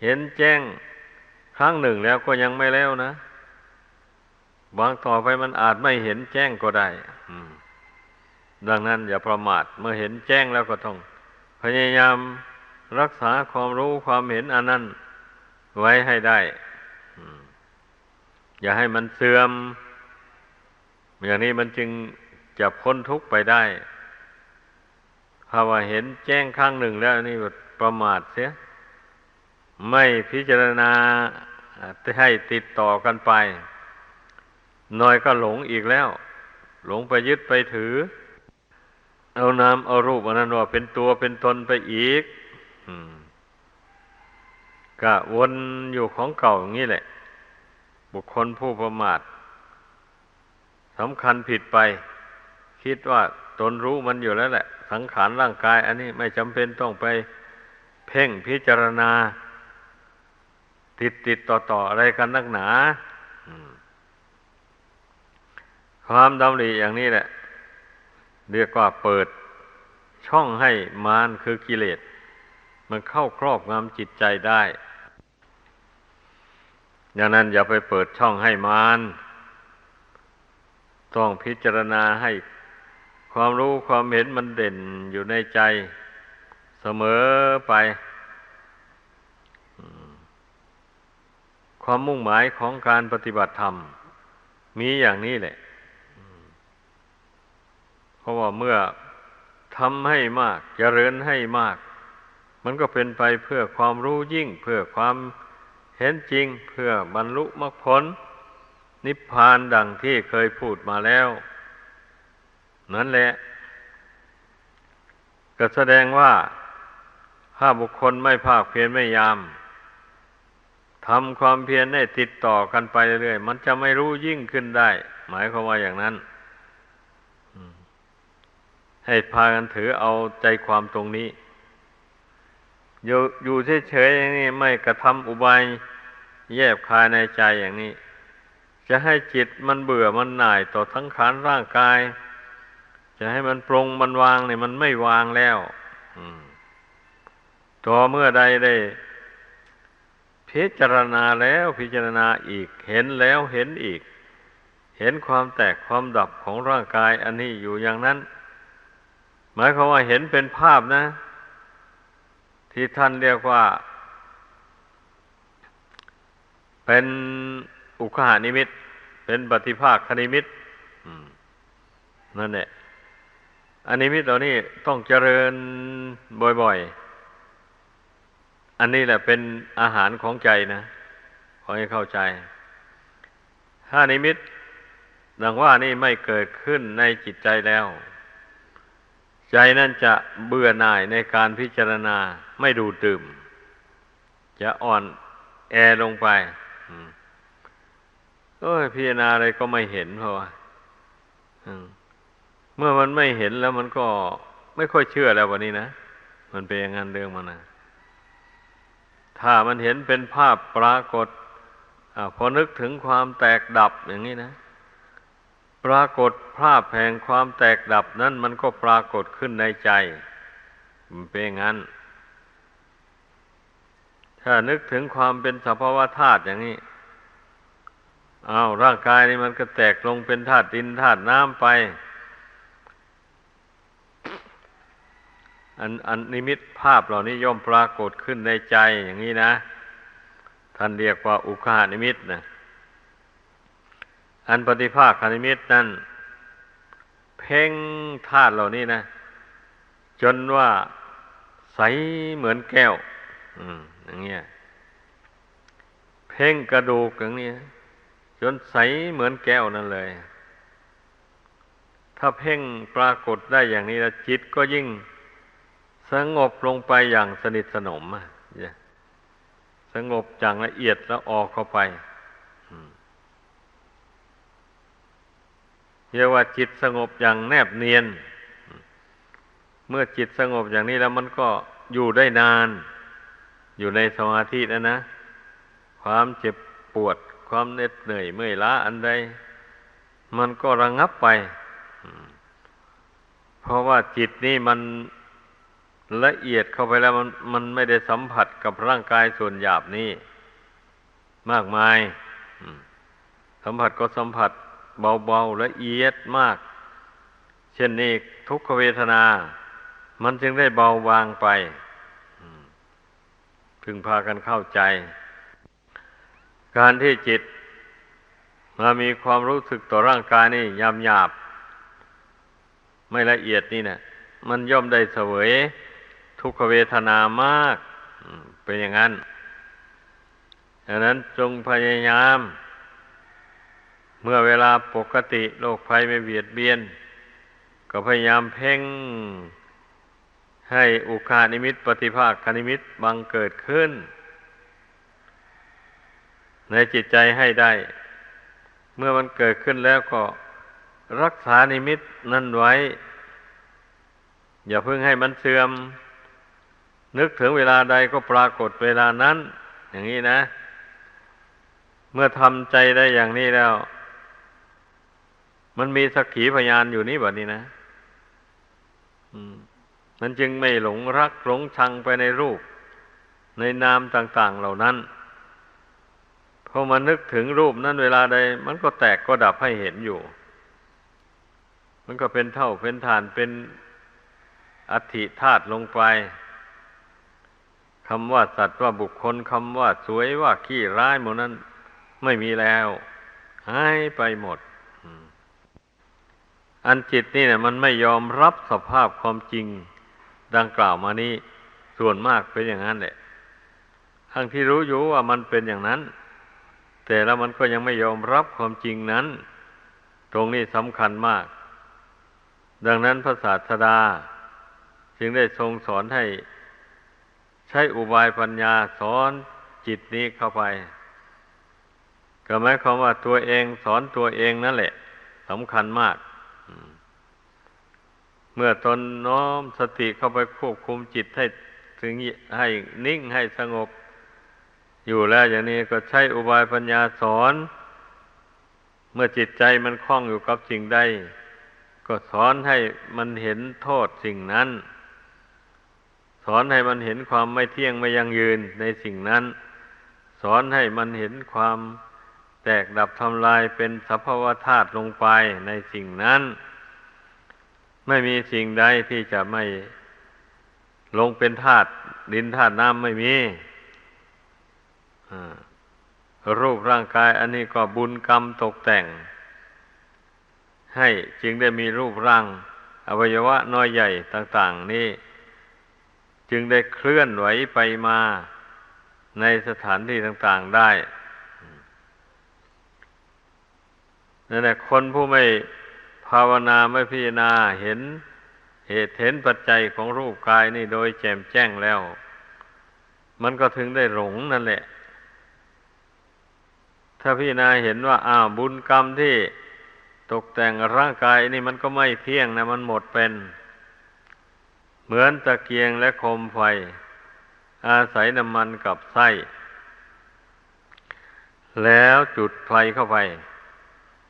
เห็นแจ้งครั้งหนึ่งแล้วก็ยังไม่แล้วนะบางต่อไปมันอาจไม่เห็นแจ้งก็ได้ดังนั้นอย่าประมาทเมื่อเห็นแจ้งแล้วก็ต้องพยายามรักษาความรู้ความเห็นอันนั้นไว้ให้ได้อย่าให้มันเสื่อมอย่างนี้มันจึงจะพ้นทุกข์ไปได้ถ้าว่าเห็นแจ้งครั้งหนึ่งแล้วนี่ประมาทเสียไม่พิจารณาให้ติดต่อกันไปน้อยก็หลงอีกแล้วหลงไปยึดไปถือเอานามเอารูปอันนั้นว่าเป็นตัวเป็นตนไปอีกก็วนอยู่ของเก่าอย่างนี้แหละบุคคลผู้ประมาทสำคัญผิดไปคิดว่าตนรู้มันอยู่แล้วแหละสังขารร่างกายอันนี้ไม่จำเป็นต้องไปเพ่งพิจารณาติดต่ออะไรกันนักหนาความดำริอย่างนี้แหละเรียกว่าเปิดช่องให้มารคือกิเลสมันเข้าครอบงำจิตใจได้ดังนั้นอย่าไปเปิดช่องให้มารต้องพิจารณาให้ความรู้ความเห็นมันเด่นอยู่ในใจเสมอไปความมุ่งหมายของการปฏิบัติธรรมมีอย่างนี้แหละเพราะว่าเมื่อทำให้มากเจริญให้มากมันก็เป็นไปเพื่อความรู้ยิ่งเพื่อความเห็นจริงเพื่อบรรลุมรรคผลนิพพานดังที่เคยพูดมาแล้วนั่นแหละก็แสดงว่าถ้าบุคคลไม่ภาคเพียรไม่ยามทำความเพียรได้ติดต่อกันไปเรื่อยๆมันจะไม่รู้ยิ่งขึ้นได้หมายความว่าอย่างนั้นให้พากันถือเอาใจความตรงนี้อยู่เฉยๆอย่างนี้ไม่กระทำอุบายแยบคายในใจอย่างนี้จะให้จิตมันเบื่อมันหน่ายต่อสังขารร่างกายจะให้มันปรงมันวางเนี่ยมันไม่วางแล้วต่อเมื่อใดได้พิจารณาแล้วพิจารณาอีกเห็นแล้วเห็นอีกเห็นความแตกความดับของร่างกายอันนี้อยู่อย่างนั้นหมายความว่าเห็นเป็นภาพนะที่ท่านเรียกว่าเป็นอุคหานิมิตเป็นปฏิภาคนิมิตนั่นแหละอนิมิตเหล่านี้ต้องเจริญบ่อยๆอันนี้แหละเป็นอาหารของใจนะขอให้เข้าใจถ้านิมิตดังว่านี่ไม่เกิดขึ้นในจิตใจแล้วใจนั่นจะเบื่อหน่ายในการพิจารณาไม่ดูดื่มจะอ่อนแอลงไปพิจารณาอะไรก็ไม่เห็นเพราะว่าเมื่อมันไม่เห็นแล้วมันก็ไม่ค่อยเชื่อแล้ววันนี้นะมันเป็นอย่างนั้นเรื่องมันนะถ้ามันเห็นเป็นภาพปรากฏ พอนึกถึงความแตกดับอย่างนี้นะปรากฏภาพแห่งความแตกดับนั้นมันก็ปรากฏขึ้นในใจมันเป็นงั้นถ้านึกถึงความเป็นสภาวะธาตุอย่างนี้ร่างกายนี่มันก็แตกลงเป็นธาตุดินธาตุน้ำไปอันนิมิตภาพเหล่านี้ย่อมปรากฏขึ้นในใจอย่างนี้นะท่านเรียกว่าอุคหานิมิตนะอันปฏิภาคนิมิตนั้นเพ่งธาตุเหล่านี้นะจนว่าใสเหมือนแก้วอย่างเงี้ยเพ่งกระดูกอย่างนี้จนใสเหมือนแก้วนั่นเลยถ้าเพ่งปรากฏได้อย่างนี้แล้วจิตก็ยิ่งสงบลงไปอย่างสนิทสนมสงบอย่างละเอียดแล้วออกเข้าไปเรียกว่าจิตสงบอย่างแนบเนียนเมื่อจิตสงบอย่างนี้แล้วมันก็อยู่ได้นานอยู่ในสมาธินะความเจ็บปวดความเหน็ดเหนื่อยเมื่อยล้าอันใดมันก็ระงับไปเพราะว่าจิตนี่มันละเอียดเข้าไปแล้วมันไม่ได้สัมผัสกับร่างกายส่วนหยาบนี้มากมายสัมผัสก็สัมผัสเบาๆละเอียดมากเช่นนี้ทุกขเวทนามันจึงได้เบาบางไปพึงพากันเข้าใจการที่จิตมามีความรู้สึกต่อร่างกายนี่หยาบๆไม่ละเอียดนี่นะมันย่อมได้เสวยทุกขเวทนามากเป็นอย่างนั้นดังนั้นจงพยายามเมื่อเวลาปกติโรคภัยไม่เบียดเบียนก็พยายามเพ่งให้อุคหานิมิตปฏิภาคนิมิตบังเกิดขึ้นในจิตใจให้ได้เมื่อมันเกิดขึ้นแล้วก็รักษานิมิตนั้นไว้อย่าเพิ่งให้มันเสื่อมนึกถึงเวลาใดก็ปรากฏเวลานั้นอย่างนี้นะเมื่อทำใจได้อย่างนี้แล้วมันมีสักขีพยานอยู่นี่แบบนี้นะมันจึงไม่หลงรักหลงชังไปในรูปในนามต่างๆเหล่านั้นพอมานึกถึงรูปนั้นเวลาใดมันก็แตกก็ดับให้เห็นอยู่มันก็เป็นเท่าเป็นฐานเป็นอัฐิธาตุลงไปคำว่าสัตว์ว่าบุคคลคำว่าสวยว่าขี้ร้ายหมดนั้นไม่มีแล้วหายไปหมดอันจิตนี่เนี่ยมันไม่ยอมรับสภาพความจริงดังกล่าวมานี้ส่วนมากเป็นอย่างนั้นแหละทั้งที่รู้อยู่ว่ามันเป็นอย่างนั้นแต่แล้วมันก็ยังไม่ยอมรับความจริงนั้นตรงนี้สำคัญมากดังนั้นพระศาสดาจึงได้ทรงสอนให้ใช้อุบายปัญญาสอนจิตนี้เข้าไปก็หมายความว่าตัวเองสอนตัวเองนั่นแหละสำคัญมากเมื่อตนน้อมสติเข้าไปควบคุมจิตให้ถึงให้นิ่งให้สงบอยู่แล้วอย่างนี้ก็ใช้อุบายปัญญาสอนเมื่อจิตใจมันคล้องอยู่กับสิ่งใดก็สอนให้มันเห็นโทษสิ่งนั้นสอนให้มันเห็นความไม่เที่ยงไม่ยั่งยืนในสิ่งนั้นสอนให้มันเห็นความแตกดับทำลายเป็นสภาวะธาตุลงไปในสิ่งนั้นไม่มีสิ่งใดที่จะไม่ลงเป็นธาตุดินธาตุน้ำไม่มีรูปร่างกายอันนี้ก็บุญกรรมตกแต่งให้จึงได้มีรูปร่างอวัยวะน้อยใหญ่ต่างๆนี้จึงได้เคลื่อนไหวไปมาในสถานที่ต่างๆได้นั่นแหละคนผู้ไม่ภาวนาไม่พิจารณาเห็นเหตุเห็นปัจจัยของรูปกายนี่โดยแจ่มแจ้งแล้วมันก็ถึงได้หลงนั่นแหละถ้าพิจารณาเห็นว่าบุญกรรมที่ตกแต่งร่างกายนี่มันก็ไม่เที่ยงนะมันหมดเป็นเหมือนตะเกียงและโคมไฟอาศัยน้ำมันกับไส้ แล้วจุดไฟเข้าไป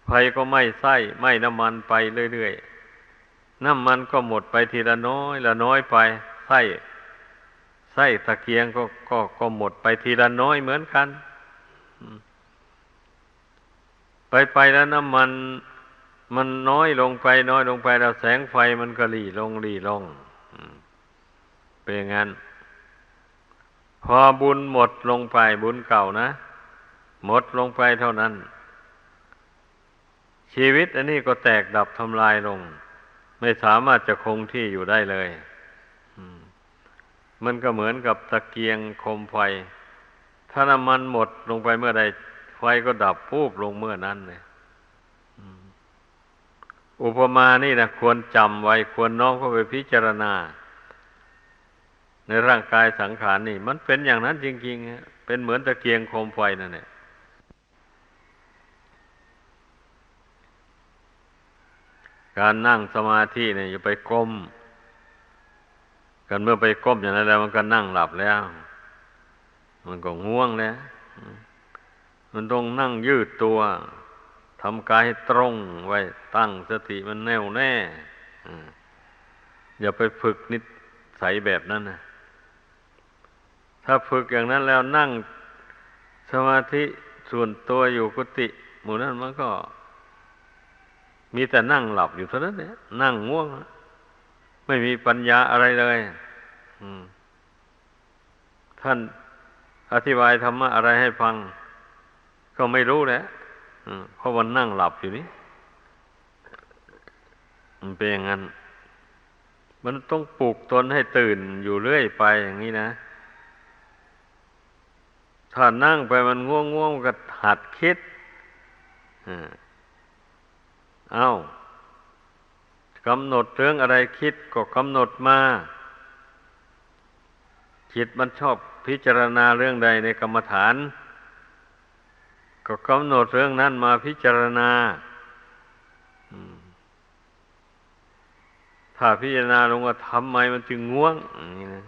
ไฟก็ไหม้ไส้ไหม้น้ำมันไปเรื่อยๆน้ำมันก็หมดไปทีละน้อยละน้อยไปไส้ตะเกียงก็หมดไปทีละน้อยเหมือนกันไปแล้วน้ำมันน้อยลงไปน้อยลงไปแล้วแสงไฟมันก็หรี่ลงเป็นอย่างนั้นพอบุญหมดลงไปบุญเก่านะหมดลงไปเท่านั้นชีวิตอันนี้ก็แตกดับทำลายลงไม่สามารถจะคงที่อยู่ได้เลยมันก็เหมือนกับตะเกียงโคมไฟถ้าน้ำมันหมดลงไปเมื่อใดไฟก็ดับปุ๊บลงเมื่อนั้นเลยอุปมานี่นะควรจำไว้ควรน้อมเข้าไปพิจารณาในร่างกายสังขารนี่มันเป็นอย่างนั้นจริงๆเป็นเหมือนตะเกียงโคมไฟนั่นแหละการนั่งสมาธิเนี่ยอย่าไปก้มกันเมื่อไปก้มอย่างนั้นแล้วมันก็นั่งหลับแล้วมันก็ง่วงแล้วมันต้องนั่งยืดตัวทำกายให้ตรงไว้ตั้งสติมันแน่วแน่อย่าไปฝึกนิสัยแบบนั้นนะถ้าฝึกอย่างนั้นแล้วนั่งสมาธิส่วนตัวอยู่กุฏิหมู่นั้นมันก็มีแต่นั่งหลับอยู่เท่านั้นแหละนั่งง่วงไม่มีปัญญาอะไรเลยท่านอธิบายธรรมะอะไรให้ฟังก็ไม่รู้แหละเพราะวันนั่งหลับอยู่นี่มันเป็นอย่างนั้นมันต้องปลุกตนให้ตื่นอยู่เรื่อยไปอย่างนี้นะถ้านั่งไปมันง่วงก็หัดคิดกำหนดเรื่องอะไรคิดก็กำหนดมาจิตมันชอบพิจารณาเรื่องใดในกรรมฐานก็กำหนดเรื่องนั้นมาพิจารณาถ้าพิจารณาลงว่าทำไมมันจึงง่วงอย่างนี้นะ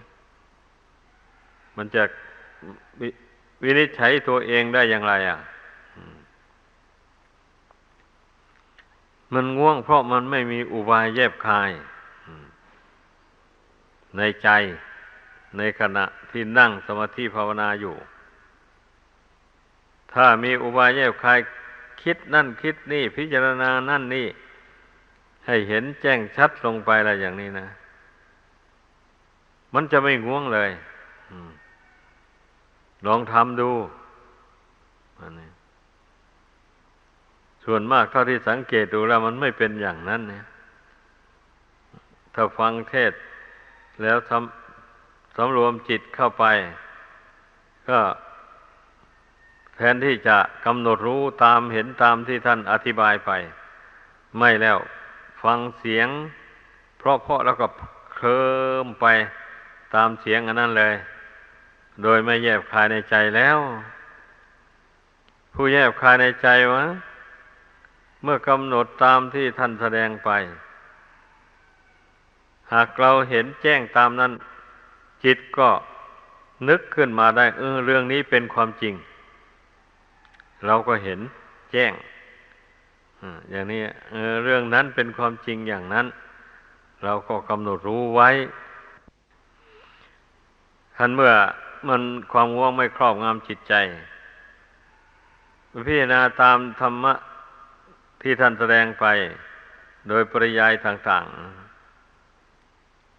มันจะวินิจฉัยตัวเองได้อย่างไรมันง่วงเพราะมันไม่มีอุบายแยบคายในใจในขณะที่นั่งสมาธิภาวนาอยู่ถ้ามีอุบายแยบคายคิดนั่นคิดนี่พิจารณานั่นนี่ให้เห็นแจ้งชัดลงไปอะไรอย่างนี้นะมันจะไม่ง่วงเลยลองทำดูอันนี้ส่วนมากเท่าที่สังเกตดูแล้วมันไม่เป็นอย่างนั้นเนี่ยถ้าฟังเทศน์แล้วสำรวมจิตเข้าไปก็แทนที่จะกำหนดรู้ตามเห็นตามที่ท่านอธิบายไปไม่แล้วฟังเสียงเพราะแล้วก็เคลิ้มไปตามเสียงอันนั้นเลยโดยไม่แยบคายในใจแล้วผู้แยบคายในใจวะเมื่อกำหนดตามที่ท่านแสดงไปหากเราเห็นแจ้งตามนั้นจิตก็นึกขึ้นมาได้เรื่องนี้เป็นความจริงเราก็เห็นแจ้งอย่างนี้เรื่องนั้นเป็นความจริงอย่างนั้นเราก็กำหนดรู้ไว้ทันเมื่อมันความง่วงไม่ครอบงำจิตใจพิจารณาตามธรรมะที่ท่านแสดงไปโดยปริยายต่าง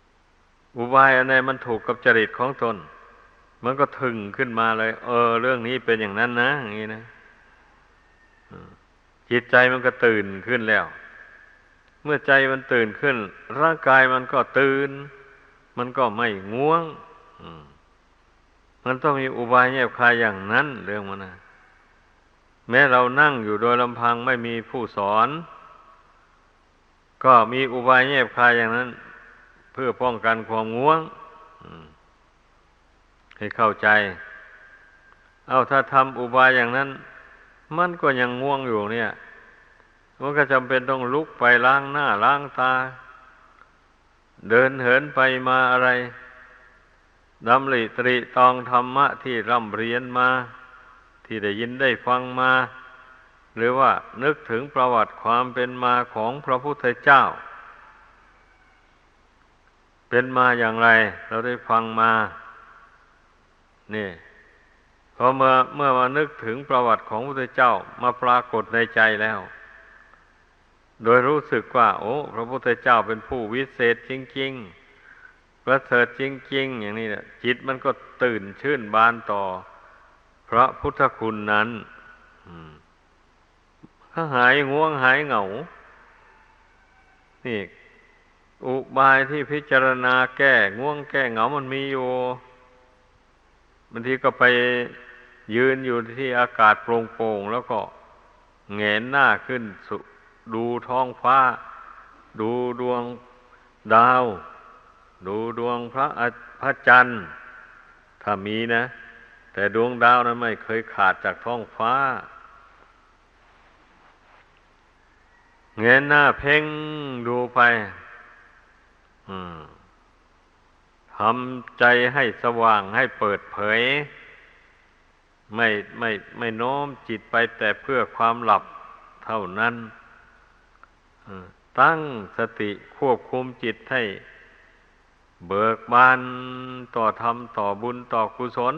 ๆอุบายอันใดมันถูกกับจริตของตนมันก็ถึงขึ้นมาเลยเรื่องนี้เป็นอย่างนั้นนะอย่างนี้นะจิตใจมันก็ตื่นขึ้นแล้วเมื่อใจมันตื่นขึ้นร่างกายมันก็ตื่นมันก็ไม่ง่วงมันต้องมีอุบายแยบคายอย่างนั้นเรื่องมันนะแม้เรานั่งอยู่โดยลำพังไม่มีผู้สอนก็มีอุบายแยบคายอย่างนั้นเพื่อป้องกันความง่วงให้เข้าใจถ้าทำอุบายอย่างนั้นมันก็ยังง่วงอยู่เนี่ยมันก็จำเป็นต้องลุกไปล้างหน้าล้างตาเดินเหินไปมาอะไรดำริตรีตองธรรมะที่ร่ำเรียนมาท ที่ได้ยินได้ฟังมาหรือว่านึกถึงประวัติความเป็นมาของพระพุทธเจ้าเป็นมาอย่างไรเราได้ฟังมานี่พอเมื่อมานึกถึงประวัติของพระพุทธเจ้ามาปรากฏในใจแล้วโดยรู้สึกว่าโอ้พระพุทธเจ้าเป็นผู้วิเศษจริงๆประเสริฐจริงๆอย่างนี้แหละจิตมันก็ตื่นชื่นบานต่อพระพุทธคุณนั้นก็หายง่วงหายเหงานี่อุบายที่พิจารณาแก้ง่วงแก้เหงามันมีอยู่บางทีก็ไปยืนอยู่ที่อากาศโปร่งๆแล้วก็แหงนหน้าขึ้นดูท้องฟ้าดูดวงดาวดูดวงพระจันทร์ถ้ามีนะแต่ดวงดาวนั้นไม่เคยขาดจากท้องฟ้าแงนหน้าเพ่งดูไปทำใจให้สว่างให้เปิดเผยไม่โน้มจิตไปแต่เพื่อความหลับเท่านั้นตั้งสติควบคุมจิตให้เบิกบานต่อธรรมต่อบุญต่อกุศล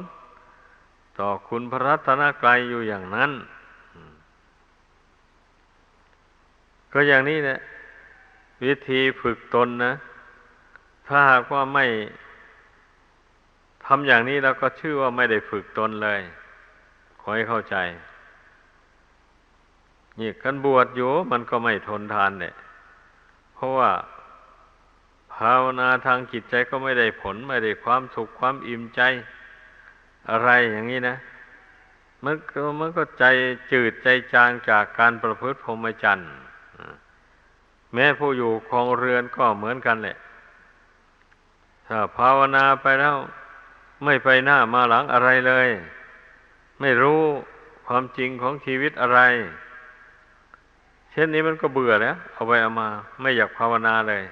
ต่อคุณพระรัตนกรัยอยู่อย่างนั้นก็อย่างนี้แหละวิธีฝึกตนนะถ้าหากว่าไม่ทำอย่างนี้แล้วก็ชื่อว่าไม่ได้ฝึกตนเลยขอให้เข้าใจนี่กันบวชอยู่มันก็ไม่ทนทานเนี่ยเพราะว่าภาวนาทางจิตใจก็ไม่ได้ผลไม่ได้ความสุขความอิ่มใจอะไรอย่างนี้นะมันก็ใจจืดใจจางจากการประพฤติพรหมจรรย์แม้ผู้อยู่ครองเรือนก็เหมือนกันแหละถ้าภาวนาไปแล้วไม่ไปหน้ามาหลังอะไรเลยไม่รู้ความจริงของชีวิตอะไรเช่นนี้มันก็เบื่อแล้วเอาไปเอามาไม่อยากภาวนาเลย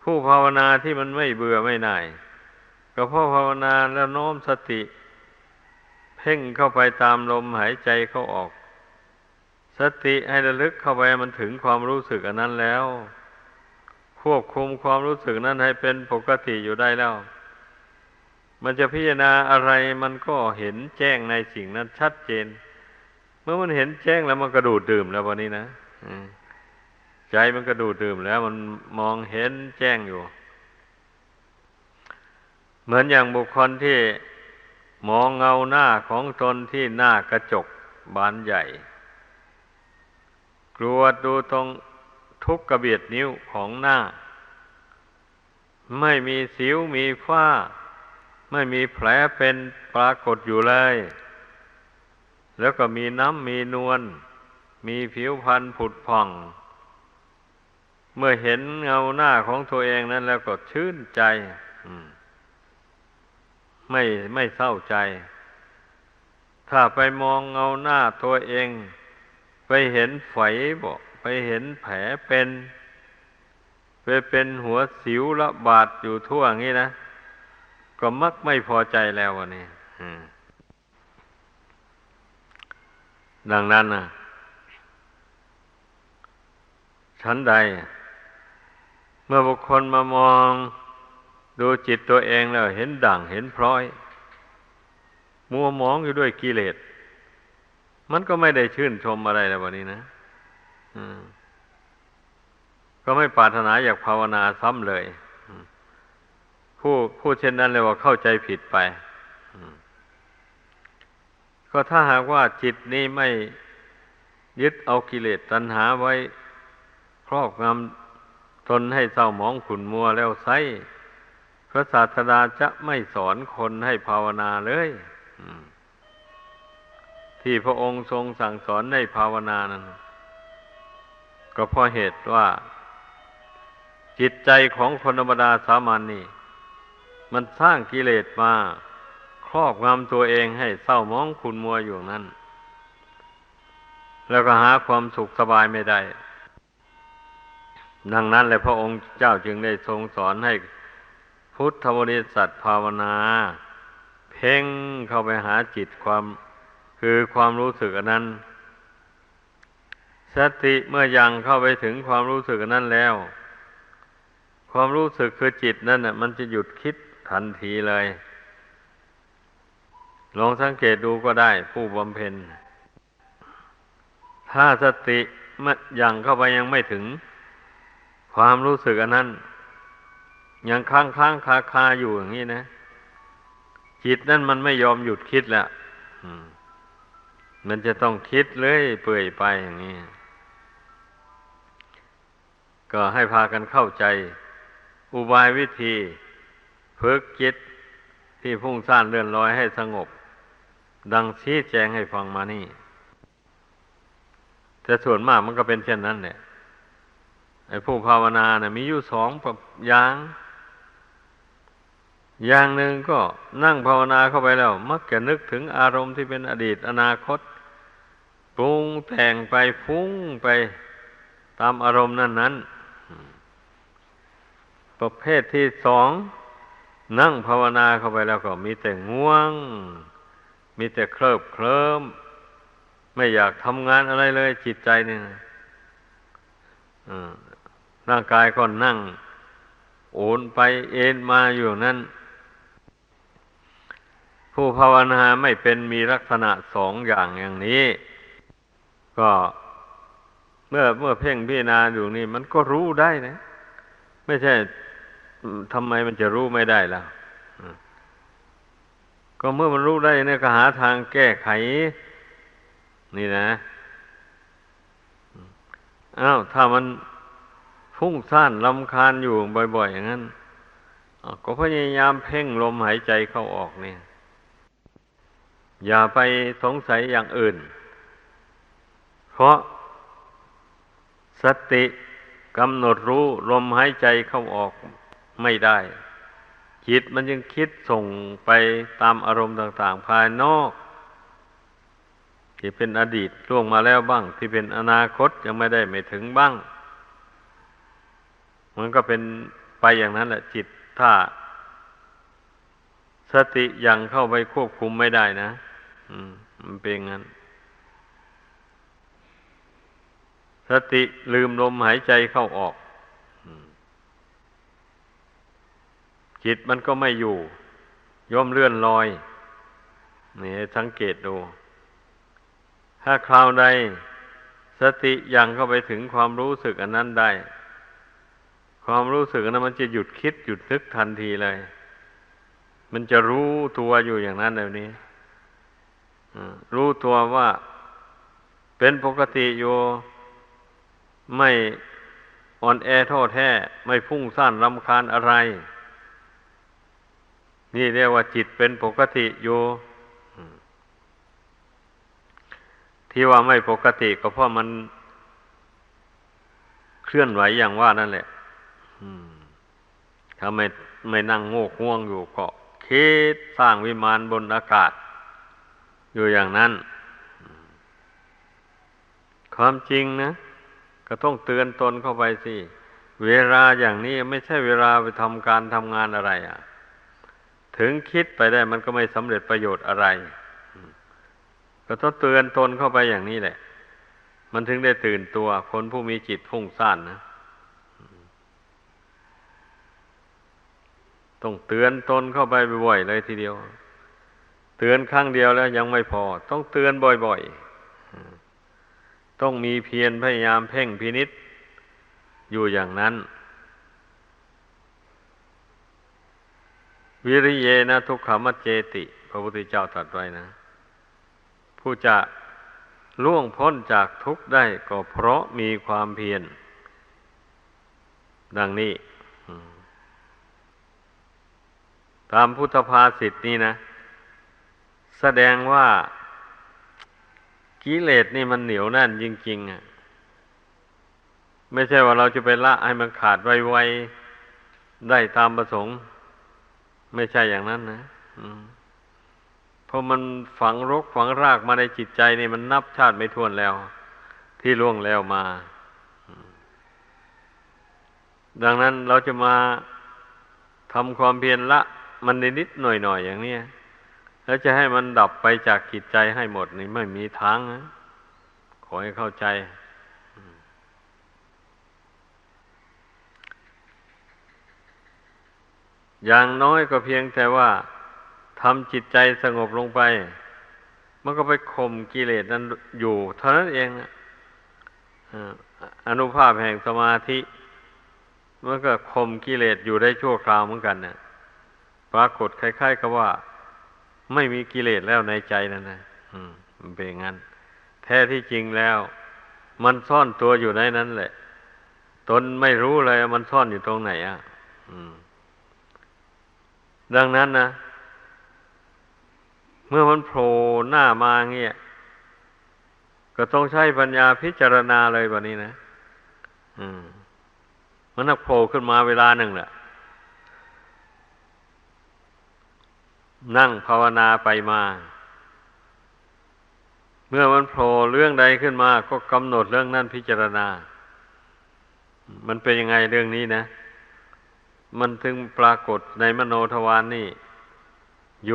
ผู้ภาวนาที่มันไม่เบื่อไม่หน่ายก็เพราะภาวนาแล้วโน้มสติเพ่งเข้าไปตามลมหายใจเข้าออกสติให้ระลึกเข้าไปมันถึงความรู้สึกอันนั้นแล้วควบคุมความรู้สึกนั้นให้เป็นปกติอยู่ได้แล้วมันจะพิจารณาอะไรมันก็เห็นแจ้งในสิ่งนั้นชัดเจนเมื่อมันเห็นแจ้งแล้วมันกระดูดดื่มแล้ววันนี้นะใจมันกระดูดดื่มแล้วมันมองเห็นแจ้งอยู่เหมือนอย่างบุคคลที่มองเงาหน้าของตนที่หน้ากระจกบานใหญ่กรวดดูตรงทุกกระเบียดนิ้วของหน้าไม่มีสิวมีฝ้าไม่มีแผลเป็นปรากฏอยู่เลยแล้วก็มีน้ำมีนวลมีผิวพรรณผุดผ่องเมื่อเห็นเงาหน้าของตัวเองนั้นแล้วก็ชื่นใจไม่เศร้าใจถ้าไปมองเงาหน้าตัวเองไปเห็นไฝบ่ไปเห็นแผลเป็นหัวสิวระบาดอยู่ทั่วงี้นะก็มักไม่พอใจแล้ววันนี้ดังนั้นนะชั้นใดเมื่อบุคคลมามองดูจิตตัวเองแล้วเห็นด่างเห็นพร้อยมัวหมองอยู่ด้วยกิเลสมันก็ไม่ได้ชื่นชมอะไรแล้ววันนี้นะก็ไม่ปรารถนาอยากภาวนาซ้ำเลยผู้เช่นนั้นเลยว่าเข้าใจผิดไปก็ถ้าหากว่าจิตนี้ไม่ยึดเอากิเลสตัณหาไว้ครอบงำตนให้เศร้าหมองขุ่นมัวแล้วไซพระศาสดาจะไม่สอนคนให้ภาวนาเลยที่พระองค์ทรงสั่งสอนให้ภาวนานั้นก็เพราะเหตุว่าจิตใจของคนธรรมดาสามัญนี่มันสร้างกิเลสมาครอบงำตัวเองให้เศร้าหมองขุ่นมัวอยู่นั้นแล้วก็หาความสุขสบายไม่ได้ดังนั้นแหละพระองค์เจ้าจึงได้ทรงสอนให้พุทธบริษัทภาวนา เพ่งเข้าไปหาจิตคือความรู้สึกอันนั้นสติเมื่อยังเข้าไปถึงความรู้สึกอันนั้นแล้วความรู้สึกคือจิตนั่นน่ะมันจะหยุดคิดทันทีเลยลองสังเกตดูก็ได้ผู้บำเพ็ญถ้าสติเมื่อยังเข้าไปยังไม่ถึงความรู้สึกอันนั้นยังค้างคาอยู่อย่างนี้นะจิตนั่นมันไม่ยอมหยุดคิดแล้วมันจะต้องคิดเลยเปื่อยไปอย่างนี้ก็ให้พากันเข้าใจอุบายวิธีฝึกจิตที่พุ่งซ่านเลื่อนลอยให้สงบดังชี้แจงให้ฟังมานี่แต่ส่วนมากมันก็เป็นเช่นนั้นแหละไอ้ผู้ภาวนาเนี่ยมีอยู่สองอย่างหนึ่งก็นั่งภาวนาเข้าไปแล้วมักจะนึกถึงอารมณ์ที่เป็นอดีตอนาคตปรุงแต่งไปฟุ้งไปตามอารมณ์นั้นประเภทที่สองนั่งภาวนาเข้าไปแล้วก็มีแต่ง่วงมีแต่เคลิบเคลิ้มไม่อยากทำงานอะไรเลยจิตใจเนี่ยร่างกายก็นั่งโอนไปเอ็นมาอยู่นั่นผู้ภาวนาไม่เป็นมีลักษณะสองอย่างนี้ก็เมื่อเพ่งพิจารณาอยู่นี่มันก็รู้ได้นะไม่ใช่ทำไมมันจะรู้ไม่ได้ล่ะก็เมื่อมันรู้ได้เนี่ยก็หาทางแก้ไขนี่นะถ้ามันฟุ้งซ่านรำคาญอยู่บ่อยๆอย่างนั้นก็พยายามเพ่งลมหายใจเข้าออกเนี่ยอย่าไปสงสัยอย่างอื่นเพราะสติกำหนดรู้ลมหายใจเข้าออกไม่ได้จิตมันยังคิดส่งไปตามอารมณ์ต่างๆภายนอกที่เป็นอดีตล่วงมาแล้วบ้างที่เป็นอนาคตยังไม่ถึงบ้างมันก็เป็นไปอย่างนั้นแหละจิตถ้าสติยังเข้าไปควบคุมไม่ได้นะมันเป็นงั้นสติลืมลมหายใจเข้าออกจิตมันก็ไม่อยู่ย่อมเลื่อนลอยนี่สังเกตดูถ้าคราวใดสติยังเข้าไปถึงความรู้สึกอันนั้นได้ความรู้สึกอันนั้นมันจะหยุดคิดหยุดนึกทันทีเลยมันจะรู้ตัวอยู่อย่างนั้นแบบนี้รู้ตัวว่าเป็นปกติอยู่ไม่อ่อนแอท้อแท้ไม่พุ่งซ่านรำคาญอะไรนี่เรียกว่าจิตเป็นปกติอยู่ที่ว่าไม่ปกติก็เพราะมันเคลื่อนไหวอย่างว่านั่นแหละถ้าไม่นั่งโงกง่วงอยู่ก็คิดสร้างวิมานบนอากาศอยู่อย่างนั้นความจริงนะก็ต้องเตือนตนเข้าไปสิเวลาอย่างนี้ไม่ใช่เวลาไปทำการทำงานอะไรถึงคิดไปได้มันก็ไม่สำเร็จประโยชน์อะไรก็ต้องเตือนตนเข้าไปอย่างนี้แหละมันถึงได้ตื่นตัวคนผู้มีจิตฟุ้งซ่านนะต้องเตือนตนเข้าไปบ่อยๆเลยทีเดียวเตือนครั้งเดียวแล้วยังไม่พอต้องเตือนบ่อยๆต้องมีเพียรพยายามเพ่งพินิจอยู่อย่างนั้นวิริเยนะทุกขมัจเจติพระพุทธเจ้าตรัสไว้นะผู้จะล่วงพ้นจากทุกข์ได้ก็เพราะมีความเพียรดังนี้ตามพุทธภาษิตนี้นะแสดงว่ากิเลสนี่มันเหนียวแน่นจริงๆไม่ใช่ว่าเราจะไปละให้มันขาดไวๆได้ตามประสงค์ไม่ใช่อย่างนั้นนะเพราะมันฝังรกฝังรากมาในจิตใจนี่มันนับชาติไม่ถ้วนแล้วที่ล่วงแล้วมาดังนั้นเราจะมาทำความเพียรละมันนิดๆหน่อยๆอย่างนี้ แล้วจะให้มันดับไปจากจิตใจให้หมดนี่ไม่มีทางนะขอให้เข้าใจอย่างน้อยก็เพียงแต่ว่าทำจิตใจสงบลงไปมันก็ไปข่มกิเลสนั้นอยู่เท่านั้นเองนะอานุภาพแห่งสมาธิมันก็ข่มกิเลสอยู่ได้ชั่วคราวเหมือนกันเนี่ยปรากฏคล้ายๆกับว่าไม่มีกิเลสแล้วในใจนั่นนะมันเป็นอย่างนั้นแท้ที่จริงแล้วมันซ่อนตัวอยู่ในนั้นแหละตนไม่รู้เลยมันซ่อนอยู่ตรงไหนดังนั้นนะเมื่อมันโผล่หน้ามาเงี้ยก็ต้องใช้ปัญญาพิจารณาเลยแบบนี้นะมันโผล่ขึ้นมาเวลาหนึ่งแหละนั่งภาวนาไปมาเมื่อมันโผล่เรื่องใดขึ้นมาก็กำหนดเรื่องนั้นพิจารณามันเป็นยังไงเรื่องนี้นะมันถึงปรากฏในมโนทวารนี่โย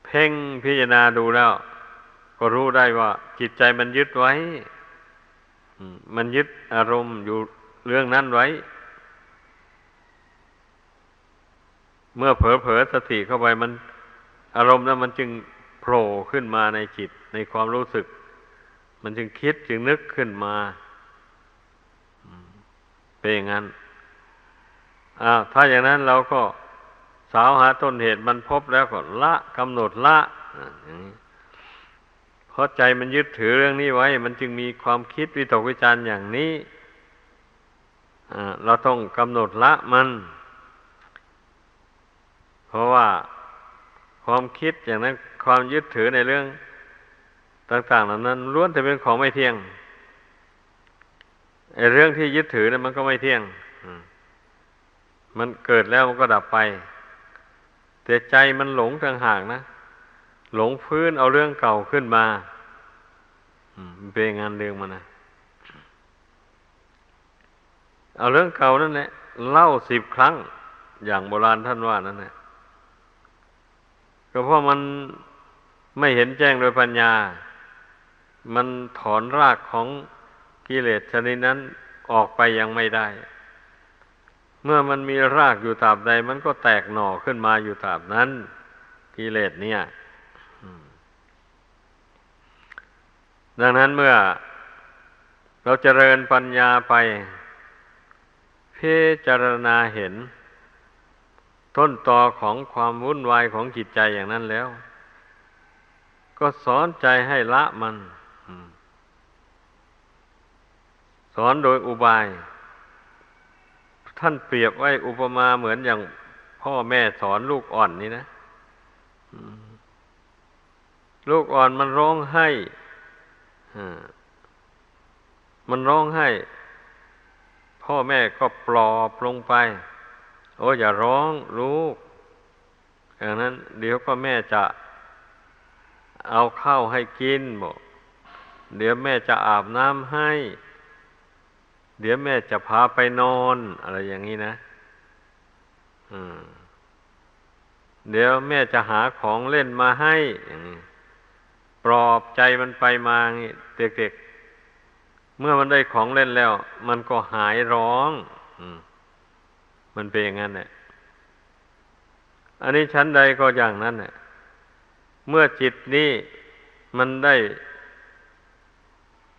เพ่งพิจารณาดูแล้วก็รู้ได้ว่าจิตใจมันยึดไว้มันยึดอารมณ์อยู่เรื่องนั้นไว้เมื่อเผลอสติเข้าไปมันอารมณ์นั้นมันจึงโผล่ขึ้นมาในจิตในความรู้สึกมันจึงคิดจึงนึกขึ้นมาเป็นอย่างนั้นถ้าอย่างนั้นเราก็สาวหาต้นเหตุมันพบแล้วก็ละกำหนดละอย่างนี้เพราะใจมันยึดถือเรื่องนี้ไว้มันจึงมีความคิดวิตกวิจารณ์อย่างนี้เราต้องกำหนดละมันเพราะว่าความคิดอย่างนั้นความยึดถือในเรื่องต่างๆเหล่านั้นล้วนแต่เป็นของไม่เที่ยงไอ้เรื่องที่ยึดถือนั้นมันก็ไม่เที่ยงมันเกิดแล้วมันก็ดับไปแต่ใจมันหลงต่างหากนะหลงฟื้นเอาเรื่องเก่าขึ้นมาเป็นงานเรื่องมันนะเอาเรื่องเก่านั่นแหละเล่า10 ครั้งอย่างโบราณท่านว่านั่นแหละก็เพราะมันไม่เห็นแจ้งโดยปัญญามันถอนรากของกิเลสชนิดนั้นออกไปยังไม่ได้เมื่อมันมีรากอยู่ตราบใดมันก็แตกหน่อขึ้นมาอยู่ตราบนั้นกิเลสเนี่ยดังนั้นเมื่อเราเจริญปัญญาไปพิจารณาเห็นต้นตอของความวุ่นวายของจิตใจอย่างนั้นแล้วก็สอนใจให้ละมันสอนโดยอุบายท่านเปรียบไว้อุปมาเหมือนอย่างพ่อแม่สอนลูกอ่อนนี่นะลูกอ่อนมันร้องไห้พ่อแม่ก็ปลอบลงไปโอ้อย่าร้องลูกอย่างนั้นเดี๋ยวก็แม่จะเอาข้าวให้กินบอกเดี๋ยวแม่จะอาบน้ำให้เดี๋ยวแม่จะพาไปนอนอะไรอย่างนี้นะเดี๋ยวแม่จะหาของเล่นมาให้อย่างนี้ปลอบใจมันไปมางี้เด็กๆเมื่อมันได้ของเล่นแล้วมันก็หายร้องมันเป็นอย่างนั้นแหละอันนี้ชั้นใดก็อย่างนั้นแหละเมื่อจิตนี้มันได้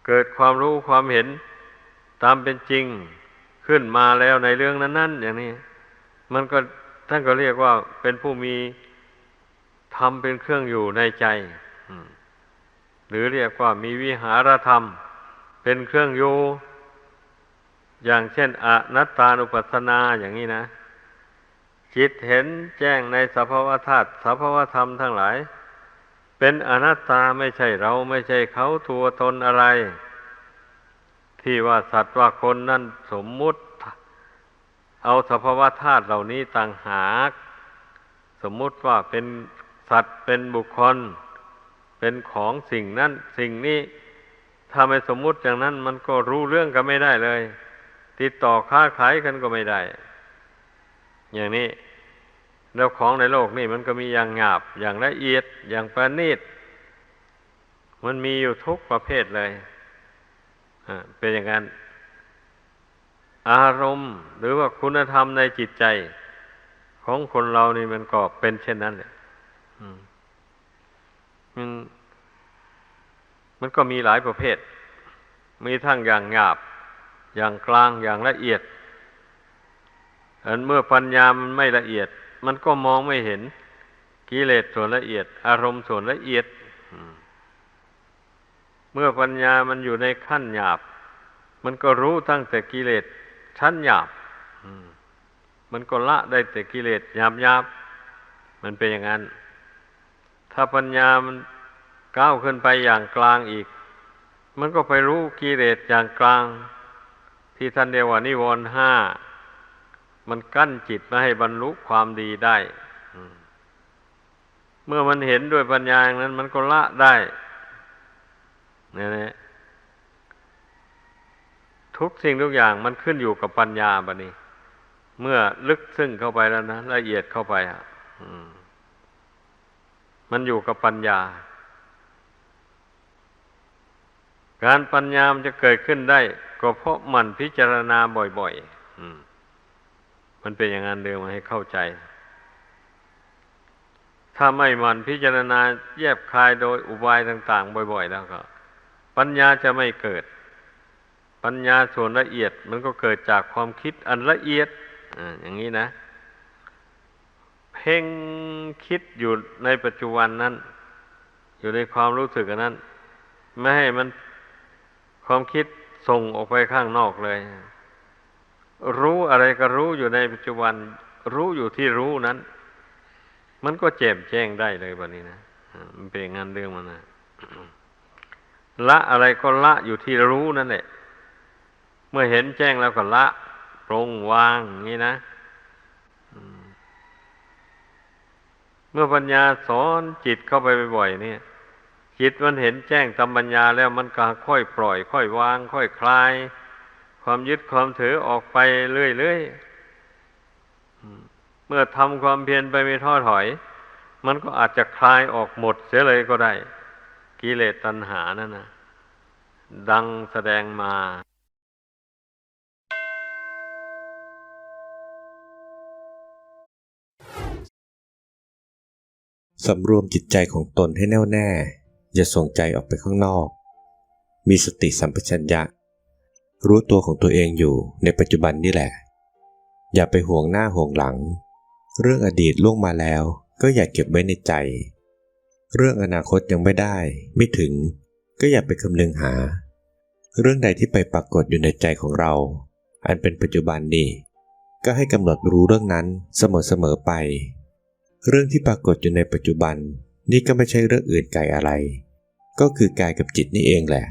เกิดความรู้ความเห็นตามเป็นจริงขึ้นมาแล้วในเรื่องนั้นๆอย่างนี้มันก็ท่านก็เรียกว่าเป็นผู้มีธรรมเป็นเครื่องอยู่ในใจหรือเรียกว่ามีวิหารธรรมเป็นเครื่องอยู่อย่างเช่นอนัตตานุปัสสนาอย่างนี้นะจิตเห็นแจ้งในสภาวธาตุสภาวธรรมทั้งหลายเป็นอนัตตาไม่ใช่เราไม่ใช่เขาตัวตนอะไรที่ว่าสัตว์ว่าคนนั่นสมมุติเอาสภาวธาตุเหล่านี้ต่างหากสมมุติว่าเป็นสัตว์เป็นบุคคลเป็นของสิ่งนั้นสิ่งนี้ถ้าไม่สมมุติอย่างนั้นมันก็รู้เรื่องกันไม่ได้เลยติดต่อค้าขายกันก็ไม่ได้อย่างนี้ แล้วของในโลกนี่มันก็มีอย่างหยาบอย่างละเอียดอย่างประณีตมันมีอยู่ทุกประเภทเลยเป็นอย่างนั้นอารมณ์หรือว่าคุณธรรมในจิตใจของคนเรานี่มันก็เป็นเช่นนั้นแหละมันมันก็มีหลายประเภทมีทั้งอย่างหยาบอย่างกลางอย่างละเอียดเมื่อปัญญามันไม่ละเอียดมันก็มองไม่เห็นกิเลสส่วนละเอียดอารมณ์ส่วนละเอียดเมื่อปัญญามันอยู่ในขั้นหยาบมันก็รู้ตั้งแต่กิเลสชั้นหยาบมันก็ละได้แต่กิเลสหยาบมันเป็นอย่างนั้นถ้าปัญญามันก้าวขึ้นไปอย่างกลางอีกมันก็ไปรู้กิเลสอย่างกลางที่ท่านเรียกว่านิวรณ์ห้ามันกั้นจิตไม่ให้บรรลุความดีได้เมื่อมันเห็นด้วยปัญญาอย่างนั้นมันก็ละได้นี่ทุกสิ่งทุกอย่างมันขึ้นอยู่กับปัญญาบัดนี้เมื่อลึกซึ้งเข้าไปแล้วนะละเอียดเข้าไปมันอยู่กับปัญญาการปัญญามันจะเกิดขึ้นได้ก็เพราะมันพิจารณาบ่อยๆมันเป็นอย่างนั้นเดิมมาให้เข้าใจถ้าไม่มันพิจารณาแยบคายโดยอุบายต่างๆบ่อยๆแล้วก็ปัญญาจะไม่เกิดปัญญาส่วนละเอียดมันก็เกิดจากความคิดอันละเอียดอย่างนี้นะเพ่งคิดอยู่ในปัจจุบันนั้นอยู่ในความรู้สึกอันนั้นไม่ให้มันความคิดส่งออกไปข้างนอกเลยรู้อะไรก็รู้อยู่ในปัจจุบันรู้อยู่ที่รู้นั้นมันก็แจ่มแจ้งได้เลยแบบนี้นะมันเป็นงานเรื่องมันนะละอะไรก็ละอยู่ที่รู้นั่นแหละเมื่อเห็นแจ้งแล้วก็ละปรงวางอย่างนี้นะเมื่อปัญญาสอนจิตเข้าไปบ่อยๆเนี่ยจิตมันเห็นแจ้งตามปัญญาแล้วมันก็ค่อยปล่อยค่อยวางค่อยคลายความยึดความถือออกไปเรื่อยๆเมื่อทำความเพียรไปไม่ท้อถอยมันก็อาจจะคลายออกหมดเสียเลยก็ได้กิเลสตัณหานั่นนะดังแสดงมาสำรวมจิตใจของตนให้แน่วแน่อย่าส่งใจออกไปข้างนอกมีสติสัมปชัญญะรู้ตัวของตัวเองอยู่ในปัจจุบันนี่แหละอย่าไปห่วงหน้าห่วงหลังเรื่องอดีตล่วงมาแล้วก็อย่าเก็บไว้ในใจเรื่องอนาคตยังไม่ได้ไม่ถึงก็อย่าไปคำนึงหาเรื่องใดที่ไปปรากฏอยู่ในใจของเราอันเป็นปัจจุบันนี่ก็ให้กำหนดรู้เรื่องนั้นเสมอไปเรื่องที่ปรากฏอยู่ในปัจจุบันนี่ก็ไม่ใช่เรื่องอื่นไกลอะไรก็คือกายกับจิตนี่เองแหละ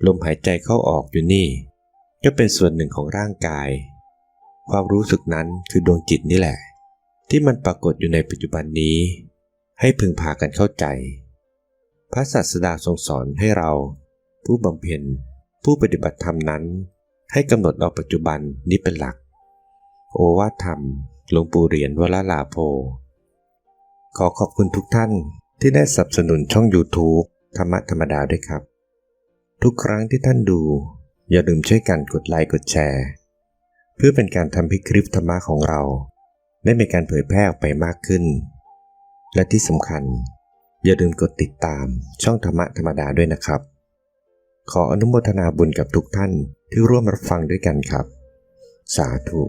ลมหายใจเข้าออกอยู่นี่ก็เป็นส่วนหนึ่งของร่างกายความรู้สึกนั้นคือดวงจิตนี่แหละที่มันปรากฏอยู่ในปัจจุบันนี้ให้พึงพากันเข้าใจพระศาสดาทรงสอนให้เราผู้บำเพ็ญผู้ปฏิบัติธรรมนั้นให้กำหนดเอาปัจจุบันนี้เป็นหลักโอวาทธรรมหลวงปู่เหรียญวรลาโภขอขอบคุณทุกท่านที่ได้สนับสนุนช่อง YouTube ธรรมะธรรมดาด้วยครับทุกครั้งที่ท่านดูอย่าลืมช่วยกันกดไลค์กดแชร์เพื่อเป็นการทำให้คลิปธรรมะของเราได้มีการเผยแพร่ออกไปมากขึ้นและที่สำคัญอย่าลืมกดติดตามช่องธรรมะธรรมดาด้วยนะครับขออนุโมทนาบุญกับทุกท่านที่ร่วมรับฟังด้วยกันครับสาธุ